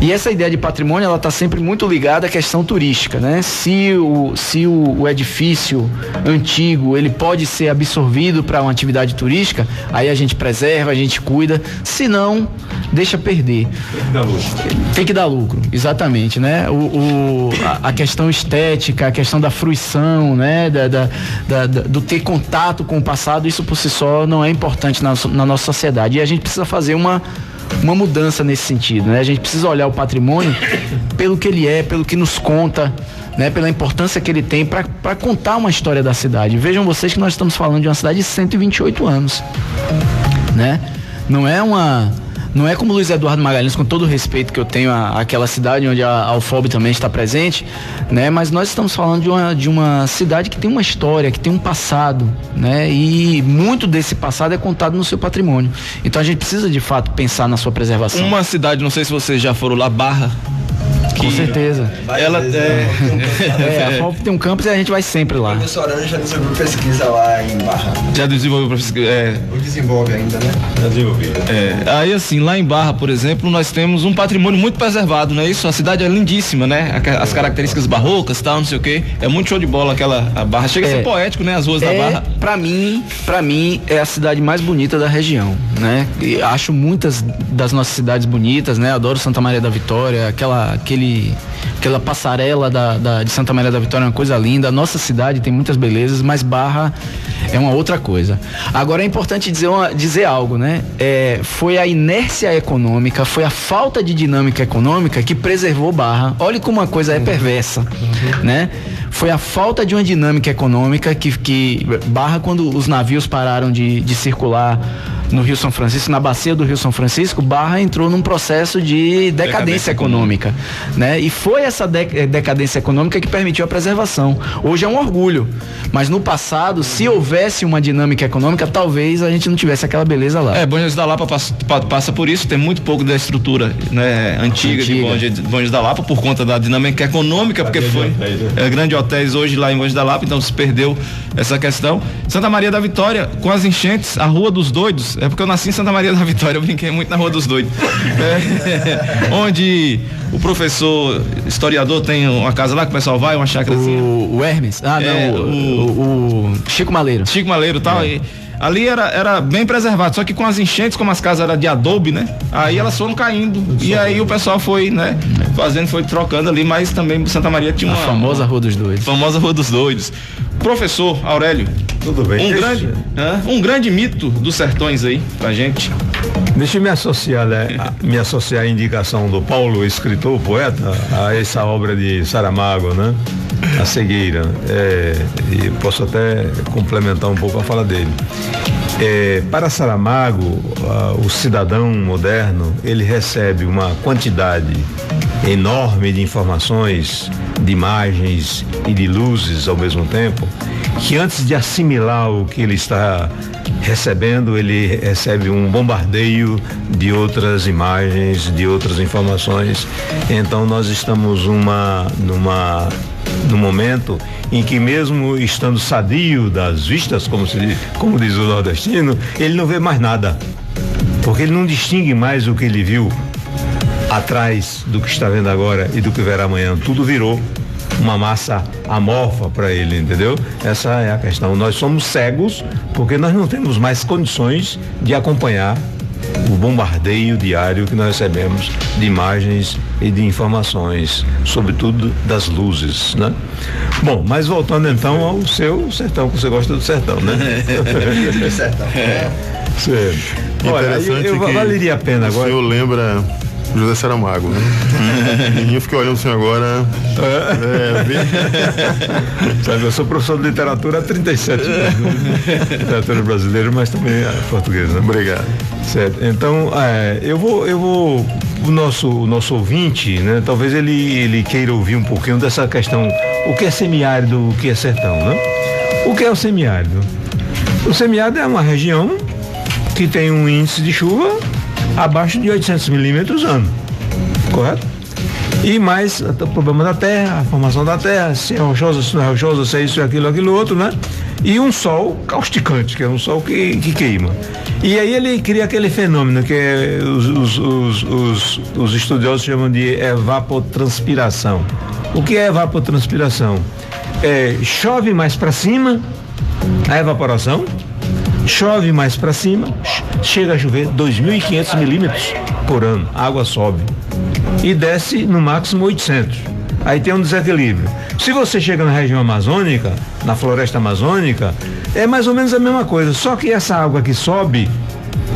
e essa ideia de patrimônio, ela está sempre muito ligada à questão turística, né? Se o edifício antigo, ele pode ser absorvido para uma atividade turística, aí a gente preserva, preserva, a gente cuida, se não, deixa perder. Tem que dar lucro, exatamente, né? A questão estética, a questão da fruição, né? Do ter contato com o passado, isso por si só não é importante na nossa sociedade. E a gente precisa fazer uma mudança nesse sentido, né? A gente precisa olhar o patrimônio pelo que ele é, pelo que nos conta, né? Pela importância que ele tem para contar uma história da cidade. Vejam vocês que nós estamos falando de uma cidade de 128 anos, né? Não é como Luiz Eduardo Magalhães, com todo o respeito que eu tenho àquela cidade onde a UFOB também está presente, né? Mas nós estamos falando de uma cidade que tem uma história, que tem um passado, né? E muito desse passado é contado no seu patrimônio. Então a gente precisa de fato pensar na sua preservação. Uma cidade, não sei se vocês já foram lá, Barra. Com certeza. Ela a FOB tem um campus e a gente vai sempre lá. O professor Arana já desenvolveu pesquisa lá em Barra. Já desenvolveu pesquisa? Ou desenvolve ainda, né? Já desenvolvi. Aí assim, lá em Barra, por exemplo, nós temos um patrimônio muito preservado, não é isso? A cidade é lindíssima, né? As características barrocas, tal, não sei o quê. É muito show de bola a Barra. Chega a ser poético, né? As ruas da Barra. Pra mim, é a cidade mais bonita da região, né? E acho muitas das nossas cidades bonitas, né? Adoro Santa Maria da Vitória, aquela passarela de Santa Maria da Vitória é uma coisa linda. A nossa cidade tem muitas belezas, mas Barra é uma outra coisa. Agora é importante dizer algo, né? Foi a inércia econômica, foi a falta de dinâmica econômica que preservou Barra. Olha como uma coisa é perversa, né? Foi a falta de uma dinâmica econômica que Barra, quando os navios pararam de circular no Rio São Francisco, na bacia do Rio São Francisco, Barra entrou num processo de decadência econômica, né? E foi essa decadência econômica que permitiu a preservação. Hoje é um orgulho, mas no passado, se houvesse uma dinâmica econômica, talvez a gente não tivesse aquela beleza lá. Bom Jesus da Lapa passa por isso, tem muito pouco da estrutura, né, antiga. De Bom Jesus da Lapa, por conta da dinâmica econômica, porque foi grande hotéis hoje lá em Bom Jesus da Lapa, então se perdeu essa questão. Santa Maria da Vitória, com as enchentes, a Rua dos Doidos, é porque eu nasci em Santa Maria da Vitória, eu brinquei muito na Rua dos Doidos. Onde o professor historiador tem uma casa lá que o pessoal vai, uma chácarazinha. O Hermes? O Chico Maleiro. Chico Maleiro e tal. E ali era bem preservado, só que com as enchentes, como as casas eram de adobe, né? Aí elas foram caindo. E aí o pessoal foi, né? Foi trocando ali, mas também Santa Maria tinha uma famosa Rua dos Doidos. Famosa Rua dos Doidos. Professor Aurélio. Tudo bem. Um grande mito dos sertões aí, pra gente. Deixa eu me associar à indicação do Paulo, escritor, poeta, a essa obra de Saramago, né? A Cegueira. E posso até complementar um pouco a fala dele. Para Saramago, o cidadão moderno, ele recebe uma quantidade enorme de informações, de imagens e de luzes ao mesmo tempo, que antes de assimilar o que ele está recebendo, ele recebe um bombardeio de outras imagens, de outras informações. Então nós estamos num momento em que, mesmo estando sadio das vistas, como diz o nordestino, ele não vê mais nada, porque ele não distingue mais o que ele viu atrás do que está vendo agora e do que verá amanhã. Tudo virou uma massa amorfa para ele, entendeu? Essa é a questão. Nós somos cegos porque nós não temos mais condições de acompanhar o bombardeio diário que nós recebemos de imagens e de informações, sobretudo das luzes, né? Bom, mas voltando então ao seu sertão, que você gosta do sertão, né? Do sertão. Olha, eu valeria a pena agora. O senhor lembra José Saramago, né? Eu fiquei olhando o senhor agora. Sabe, eu sou professor de literatura há 37 anos. Literatura brasileira, mas também portuguesa, né? Obrigado. Certo. Então, eu vou o nosso ouvinte, né? Talvez ele queira ouvir um pouquinho dessa questão, o que é semiárido, o que é sertão, né? O que é o semiárido? O semiárido é uma região que tem um índice de chuva abaixo de 800 milímetros ano, correto? E mais o problema da terra, a formação da terra, se é rochosa, se não é rochosa, se é isso, aquilo outro, né? E um sol causticante, que é um sol que queima. E aí ele cria aquele fenômeno que os estudiosos chamam de evapotranspiração. O que é evapotranspiração? Chove mais para cima a evaporação, Chove mais para cima, chega a chover 2.500 milímetros por ano, a água sobe e desce no máximo 800. Aí tem um desequilíbrio. Se você chega na região amazônica, na floresta amazônica, é mais ou menos a mesma coisa, só que essa água que sobe,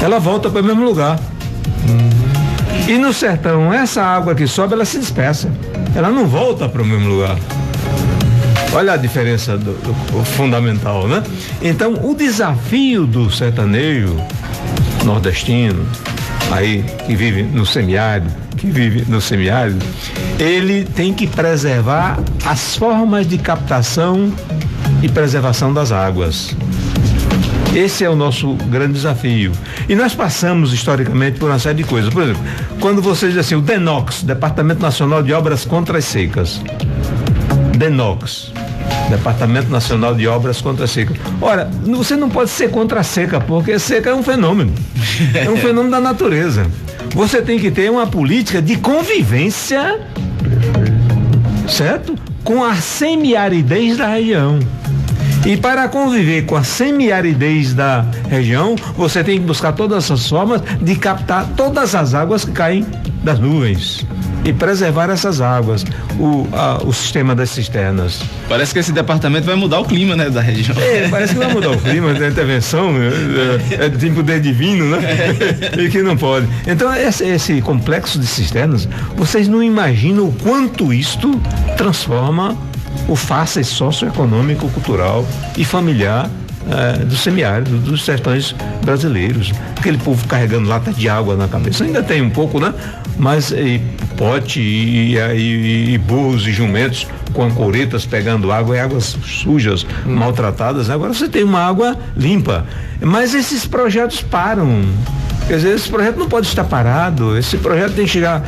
ela volta para o mesmo lugar. E no sertão, essa água que sobe, ela se dispersa, ela não volta para o mesmo lugar. Olha a diferença do fundamental, né? Então, o desafio do sertanejo nordestino, aí que vive no semiárido, ele tem que preservar as formas de captação e preservação das águas. Esse é o nosso grande desafio. E nós passamos historicamente por uma série de coisas. Por exemplo, quando você diz assim, o DENOX, Departamento Nacional de Obras contra as Secas. DENOX, Departamento Nacional de Obras contra a Seca. Ora, você não pode ser contra a seca, porque seca é um fenômeno. É um fenômeno da natureza. Você tem que ter uma política de convivência, certo? Com a semiaridez da região. E para conviver com a semiaridez da região, você tem que buscar todas as formas de captar todas as águas que caem das nuvens e preservar essas águas, o sistema das cisternas. Parece que esse departamento vai mudar o clima, né, da região. Parece que vai mudar o clima, da intervenção, tem poder divino, né? E que não pode. Então, esse complexo de cisternas, vocês não imaginam o quanto isto transforma o faça socioeconômico, cultural e familiar do semiárido, dos sertões brasileiros. Aquele povo carregando lata de água na cabeça, ainda tem um pouco, né? Mas pote e burros e jumentos com ancoretas pegando água e águas sujas, maltratadas. Agora você tem uma água limpa. Mas esses projetos param. Quer dizer, esse projeto não pode estar parado. Esse projeto tem que chegar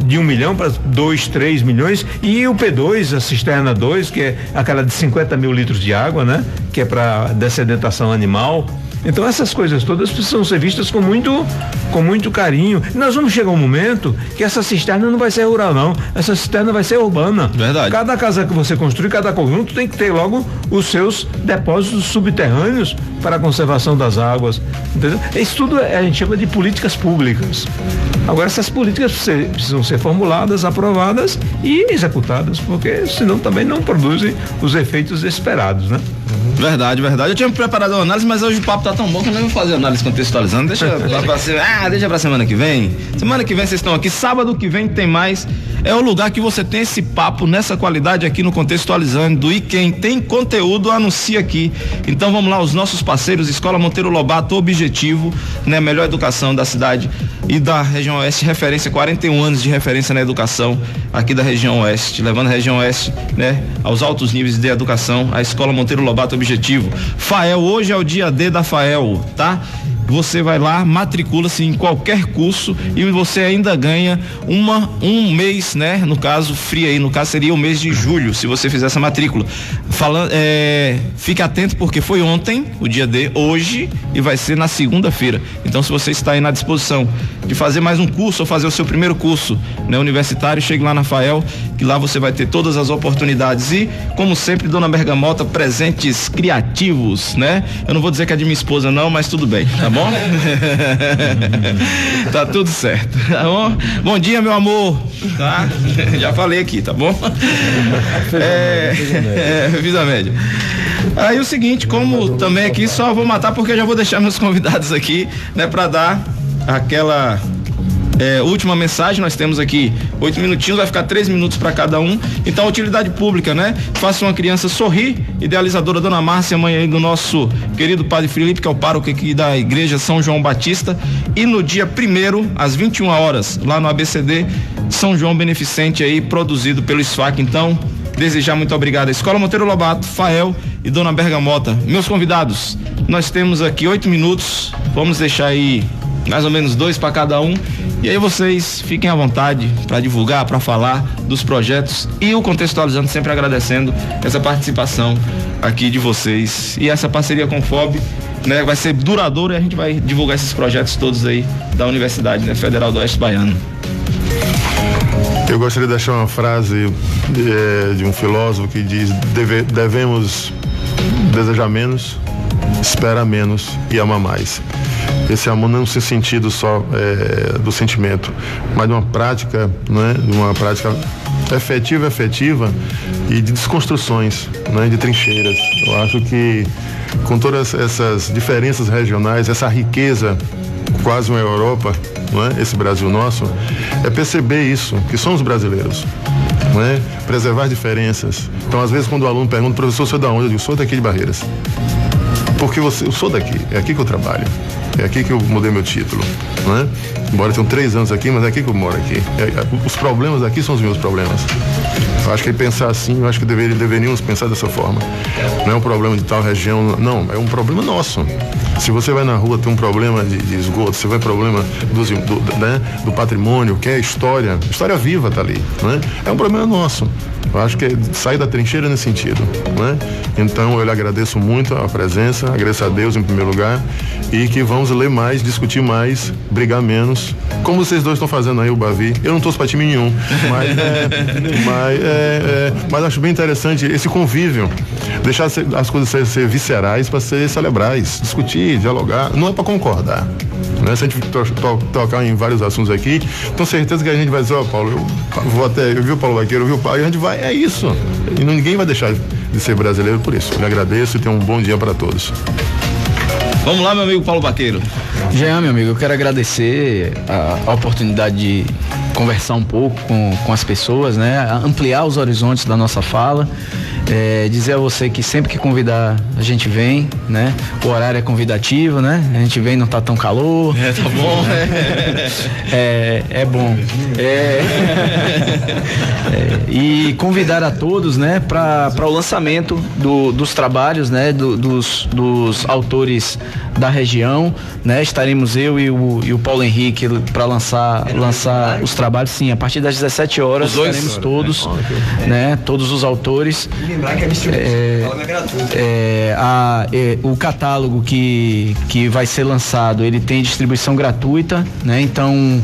de 1 milhão para 2, 3 milhões. E o P2, a cisterna 2, que é aquela de 50 mil litros de água, né? Que é para dessedentação animal. Então essas coisas todas precisam ser vistas com muito carinho. Nós vamos chegar um momento que essa cisterna não vai ser rural, não. Essa cisterna vai ser urbana. Verdade. Cada casa que você construir, cada conjunto tem que ter logo os seus depósitos subterrâneos para a conservação das águas. Entendeu? Isso tudo a gente chama de políticas públicas. Agora essas políticas precisam ser formuladas, aprovadas e executadas, porque senão também não produzem os efeitos esperados, né? Verdade. Eu tinha preparado uma análise, mas hoje o papo tá tão bom que eu não vou fazer análise contextualizando. Deixa pra semana que vem. Semana que vem vocês estão aqui, sábado que vem tem mais. É o lugar que você tem esse papo nessa qualidade aqui no Contextualizando. E quem tem conteúdo anuncia aqui. Então vamos lá, os nossos parceiros, Escola Monteiro Lobato, Objetivo, né? Melhor educação da cidade e da região oeste, referência, 41 anos de referência na educação aqui da região oeste, levando a região oeste, né, aos altos níveis de educação, a Escola Monteiro Lobato Objetivo. FAEL, hoje é o dia D da FAEL, tá? Você vai lá, matricula-se em qualquer curso e você ainda ganha um mês, né? No caso, free aí, no caso seria o mês de julho, se você fizer essa matrícula. Fique atento porque foi ontem, o dia D, hoje, e vai ser na segunda-feira. Então, se você está aí na disposição de fazer mais um curso ou fazer o seu primeiro curso, né, universitário, chegue lá na FAEL, que lá você vai ter todas as oportunidades. E, como sempre, Dona Bergamota, presentes criativos, né? Eu não vou dizer que é de minha esposa não, mas tudo bem, tá bom? Tá tudo certo, tá bom? Bom dia, meu amor, tá? Já falei aqui, tá bom? Fiz a média. Aí o seguinte, como também aqui, só vou matar porque eu já vou deixar meus convidados aqui, né, pra dar aquela última mensagem. Nós temos aqui 8 minutinhos, vai ficar 3 minutos para cada um. Então, utilidade pública, né? Faça uma criança sorrir. Idealizadora Dona Márcia, mãe aí do nosso querido Padre Felipe, que é o pároco aqui da Igreja São João Batista. E no dia 1º, às 21 horas, lá no ABCD São João Beneficente aí, produzido pelo SFAC. Então, desejar muito obrigado à Escola Monteiro Lobato, FAEL e Dona Bergamota. Meus convidados, nós temos aqui 8 minutos. Vamos deixar aí mais ou menos 2 para cada um. E aí vocês fiquem à vontade para divulgar, para falar dos projetos, e o Contextualizando sempre agradecendo essa participação aqui de vocês e essa parceria com o FOB, né? Vai ser duradoura e a gente vai divulgar esses projetos todos aí da Universidade, né, Federal do Oeste Baiano. Eu gostaria de deixar uma frase de um filósofo que diz: devemos desejar menos espera menos e ama mais. Esse amor não é um sentido só do sentimento, mas de uma prática, né? De uma prática efetiva e de desconstruções, né? De trincheiras. Eu acho que com todas essas diferenças regionais, essa riqueza, quase uma Europa, não é? Esse Brasil nosso, é perceber isso, que somos brasileiros, não é? Preservar as diferenças. Então, às vezes, quando o aluno pergunta, professor, você é da onde? Eu digo, sou daqui de Barreiras. Porque eu sou daqui, é aqui que eu trabalho, é aqui que eu mudei meu título, não é? Embora eu tenha 3 anos aqui, mas é aqui que eu moro aqui. Os problemas aqui são os meus problemas. Eu acho que pensar assim, eu acho que deveríamos pensar dessa forma. Não é um problema de tal região, não, é um problema nosso. Se você vai na rua, tem um problema de esgoto, se vai problema do patrimônio, que é história viva tá ali, né? É um problema nosso. Eu acho que é sair da trincheira nesse sentido, né? Então eu lhe agradeço muito a presença, agradeço a Deus em primeiro lugar, e que vamos ler mais, discutir mais, brigar menos, como vocês dois estão fazendo aí, o Bavi. Eu não torço para time nenhum, mas acho bem interessante esse convívio, deixar as coisas ser viscerais para ser celebrais, discutir, dialogar, não é para concordar, né? Se a gente tocar em vários assuntos aqui, tenho certeza que a gente vai dizer, Paulo, eu vi o Paulo Baqueiro, eu vi o Paulo, e a gente vai, é isso, e ninguém vai deixar de ser brasileiro por isso. Eu lhe agradeço e tenho um bom dia para todos. Vamos lá, meu amigo Paulo Baqueiro. Jean, meu amigo, eu quero agradecer a oportunidade de conversar um pouco com as pessoas, né? Ampliar os horizontes da nossa fala. Dizer a você que sempre que convidar a gente vem, né? O horário é convidativo, né? A gente vem, não tá tão calor. Tá bom. É bom. E convidar a todos, né? Para o lançamento dos trabalhos, né? Dos autores da região, né? Estaremos eu e o Paulo Henrique para lançar os trabalhos, sim, a partir das 17 horas estaremos todos, né? Todos os autores. Lembrar que a distribuição é gratuita. O catálogo que vai ser lançado, ele tem distribuição gratuita, né? Então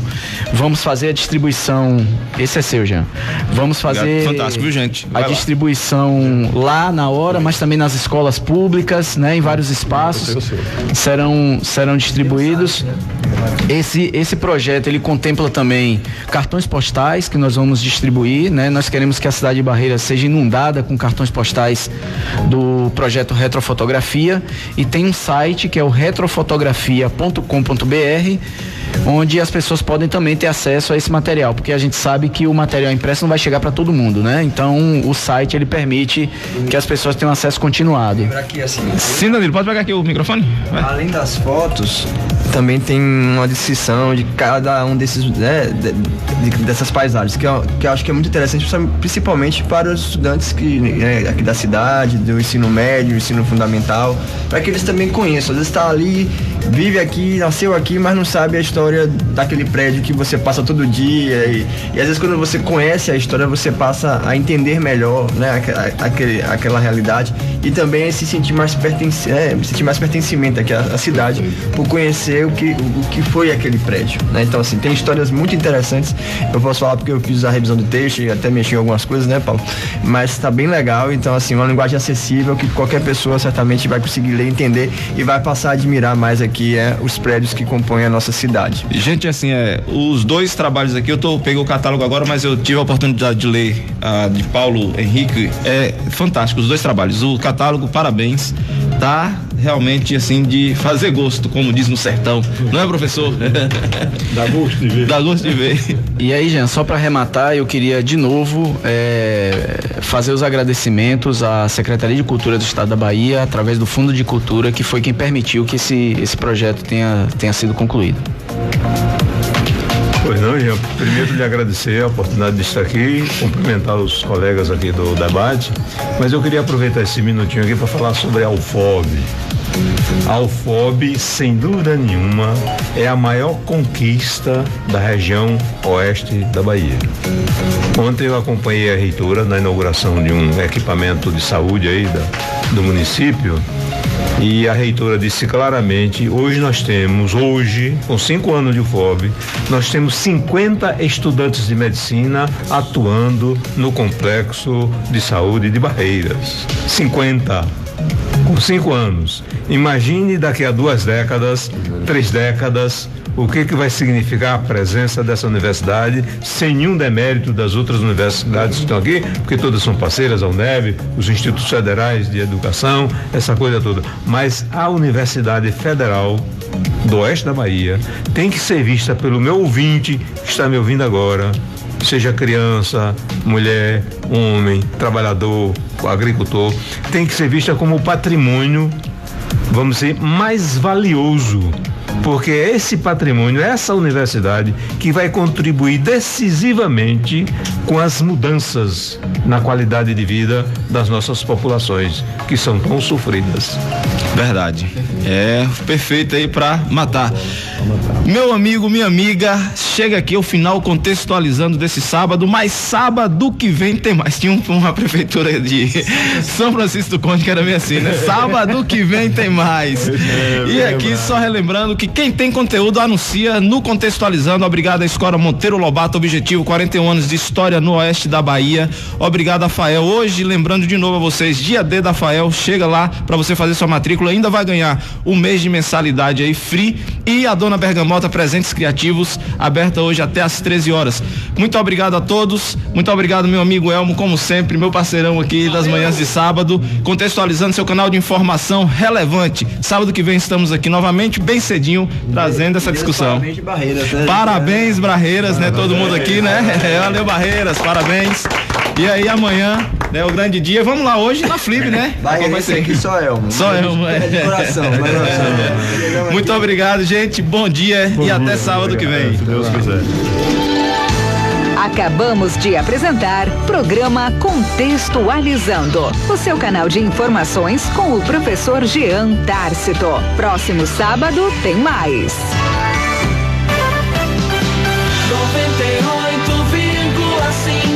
vamos fazer a distribuição. Esse é seu, Jean. Vamos fazer fantástico, viu, gente? a distribuição lá na hora, mas também nas escolas públicas, né? Em vários espaços serão distribuídos. Esse projeto, ele contempla também cartões postais que nós vamos distribuir, né? Nós queremos que a cidade de Barreiras seja inundada com cartões postais do projeto Retrofotografia, e tem um site que é o retrofotografia.com.br, onde as pessoas podem também ter acesso a esse material, porque a gente sabe que o material impresso não vai chegar para todo mundo, né? Então o site, ele permite que as pessoas tenham acesso continuado. Lembrar que, assim, sim, Danilo, pode pegar aqui o microfone? Vai. Além das fotos, também tem uma descrição de cada um desses, né, dessas paisagens, que eu acho que é muito interessante, principalmente para os estudantes aqui da cidade, do ensino médio, ensino fundamental, para que eles também conheçam. Às vezes está ali, vive aqui, nasceu aqui, mas não sabe a história daquele prédio que você passa todo dia, e às vezes quando você conhece a história, você passa a entender melhor, né, aquela realidade, e também se sentir mais pertencimento aqui à cidade, por conhecer o que foi aquele prédio, né? Então, assim, tem histórias muito interessantes. Eu posso falar porque eu fiz a revisão do texto e até mexi em algumas coisas, né, Paulo? Mas tá bem legal. Então, assim, uma linguagem acessível que qualquer pessoa certamente vai conseguir ler, entender, e vai passar a admirar mais aqui os prédios que compõem a nossa cidade. Gente, assim, os dois trabalhos aqui, peguei o catálogo agora, mas eu tive a oportunidade de ler de Paulo Henrique. É fantástico, os dois trabalhos. O catálogo, parabéns. Tá realmente, assim, de fazer gosto, como diz no sertão. Não é, professor? Dá gosto de ver. Dá gosto de ver. E aí, Jean, só para arrematar, eu queria de novo fazer os agradecimentos à Secretaria de Cultura do Estado da Bahia, através do Fundo de Cultura, que foi quem permitiu que esse projeto tenha sido concluído. Pois não, Jean, primeiro lhe agradecer a oportunidade de estar aqui, cumprimentar os colegas aqui do debate, mas eu queria aproveitar esse minutinho aqui para falar sobre a UFOB. A UFOB, sem dúvida nenhuma, é a maior conquista da região oeste da Bahia. Ontem eu acompanhei a reitora na inauguração de um equipamento de saúde aí do município, e a reitora disse claramente, com 5 anos de UFOB, nós temos 50 estudantes de medicina atuando no complexo de saúde de Barreiras. 50. com 5 anos. Imagine daqui a 2 décadas, 3 décadas, o que vai significar a presença dessa universidade, sem nenhum demérito das outras universidades que estão aqui, porque todas são parceiras, a UNEB, os institutos federais de educação, essa coisa toda. Mas a Universidade Federal do Oeste da Bahia tem que ser vista pelo meu ouvinte que está me ouvindo agora, seja criança, mulher, homem, trabalhador, agricultor, tem que ser vista como patrimônio, vamos dizer, mais valioso, porque é esse patrimônio, essa universidade que vai contribuir decisivamente com as mudanças na qualidade de vida das nossas populações, que são tão sofridas. Verdade. É perfeito aí pra matar. Meu amigo, minha amiga, chega aqui ao final contextualizando desse sábado, mas sábado que vem tem mais. Tinha uma prefeitura de São Francisco do Conde que era meio assim, né? Sábado que vem tem mais. E aqui só relembrando que quem tem conteúdo anuncia no Contextualizando. Obrigado à Escola Monteiro Lobato, Objetivo 41 anos de história no oeste da Bahia. Obrigado a FAEL. Hoje, lembrando de novo a vocês, dia D da FAEL, chega lá pra você fazer sua matrícula, ainda vai ganhar um mês de mensalidade aí free, e a Dona Bergamota Presentes Criativos, aberta hoje até às 13 horas. Muito obrigado a todos, muito obrigado meu amigo Elmo, como sempre, meu parceirão aqui das manhãs de sábado, Contextualizando, seu canal de informação relevante. Sábado que vem estamos aqui novamente, bem cedinho, trazendo essa discussão. Parabéns, Barreiras, né? Parabéns, Barreiras, né? Todo mundo aqui, né? Valeu, Barreiras, parabéns. E aí amanhã, né, o grande dia. Vamos lá hoje na Flip, né? Vai ser aqui só Elmo. Só Elmo, é. De coração, mas Muito obrigado, gente. Bom dia e até sábado que vem. Se Deus quiser. Acabamos de apresentar programa Contextualizando, o seu canal de informações com o professor Jean Tárcito. Próximo sábado tem mais. 98,5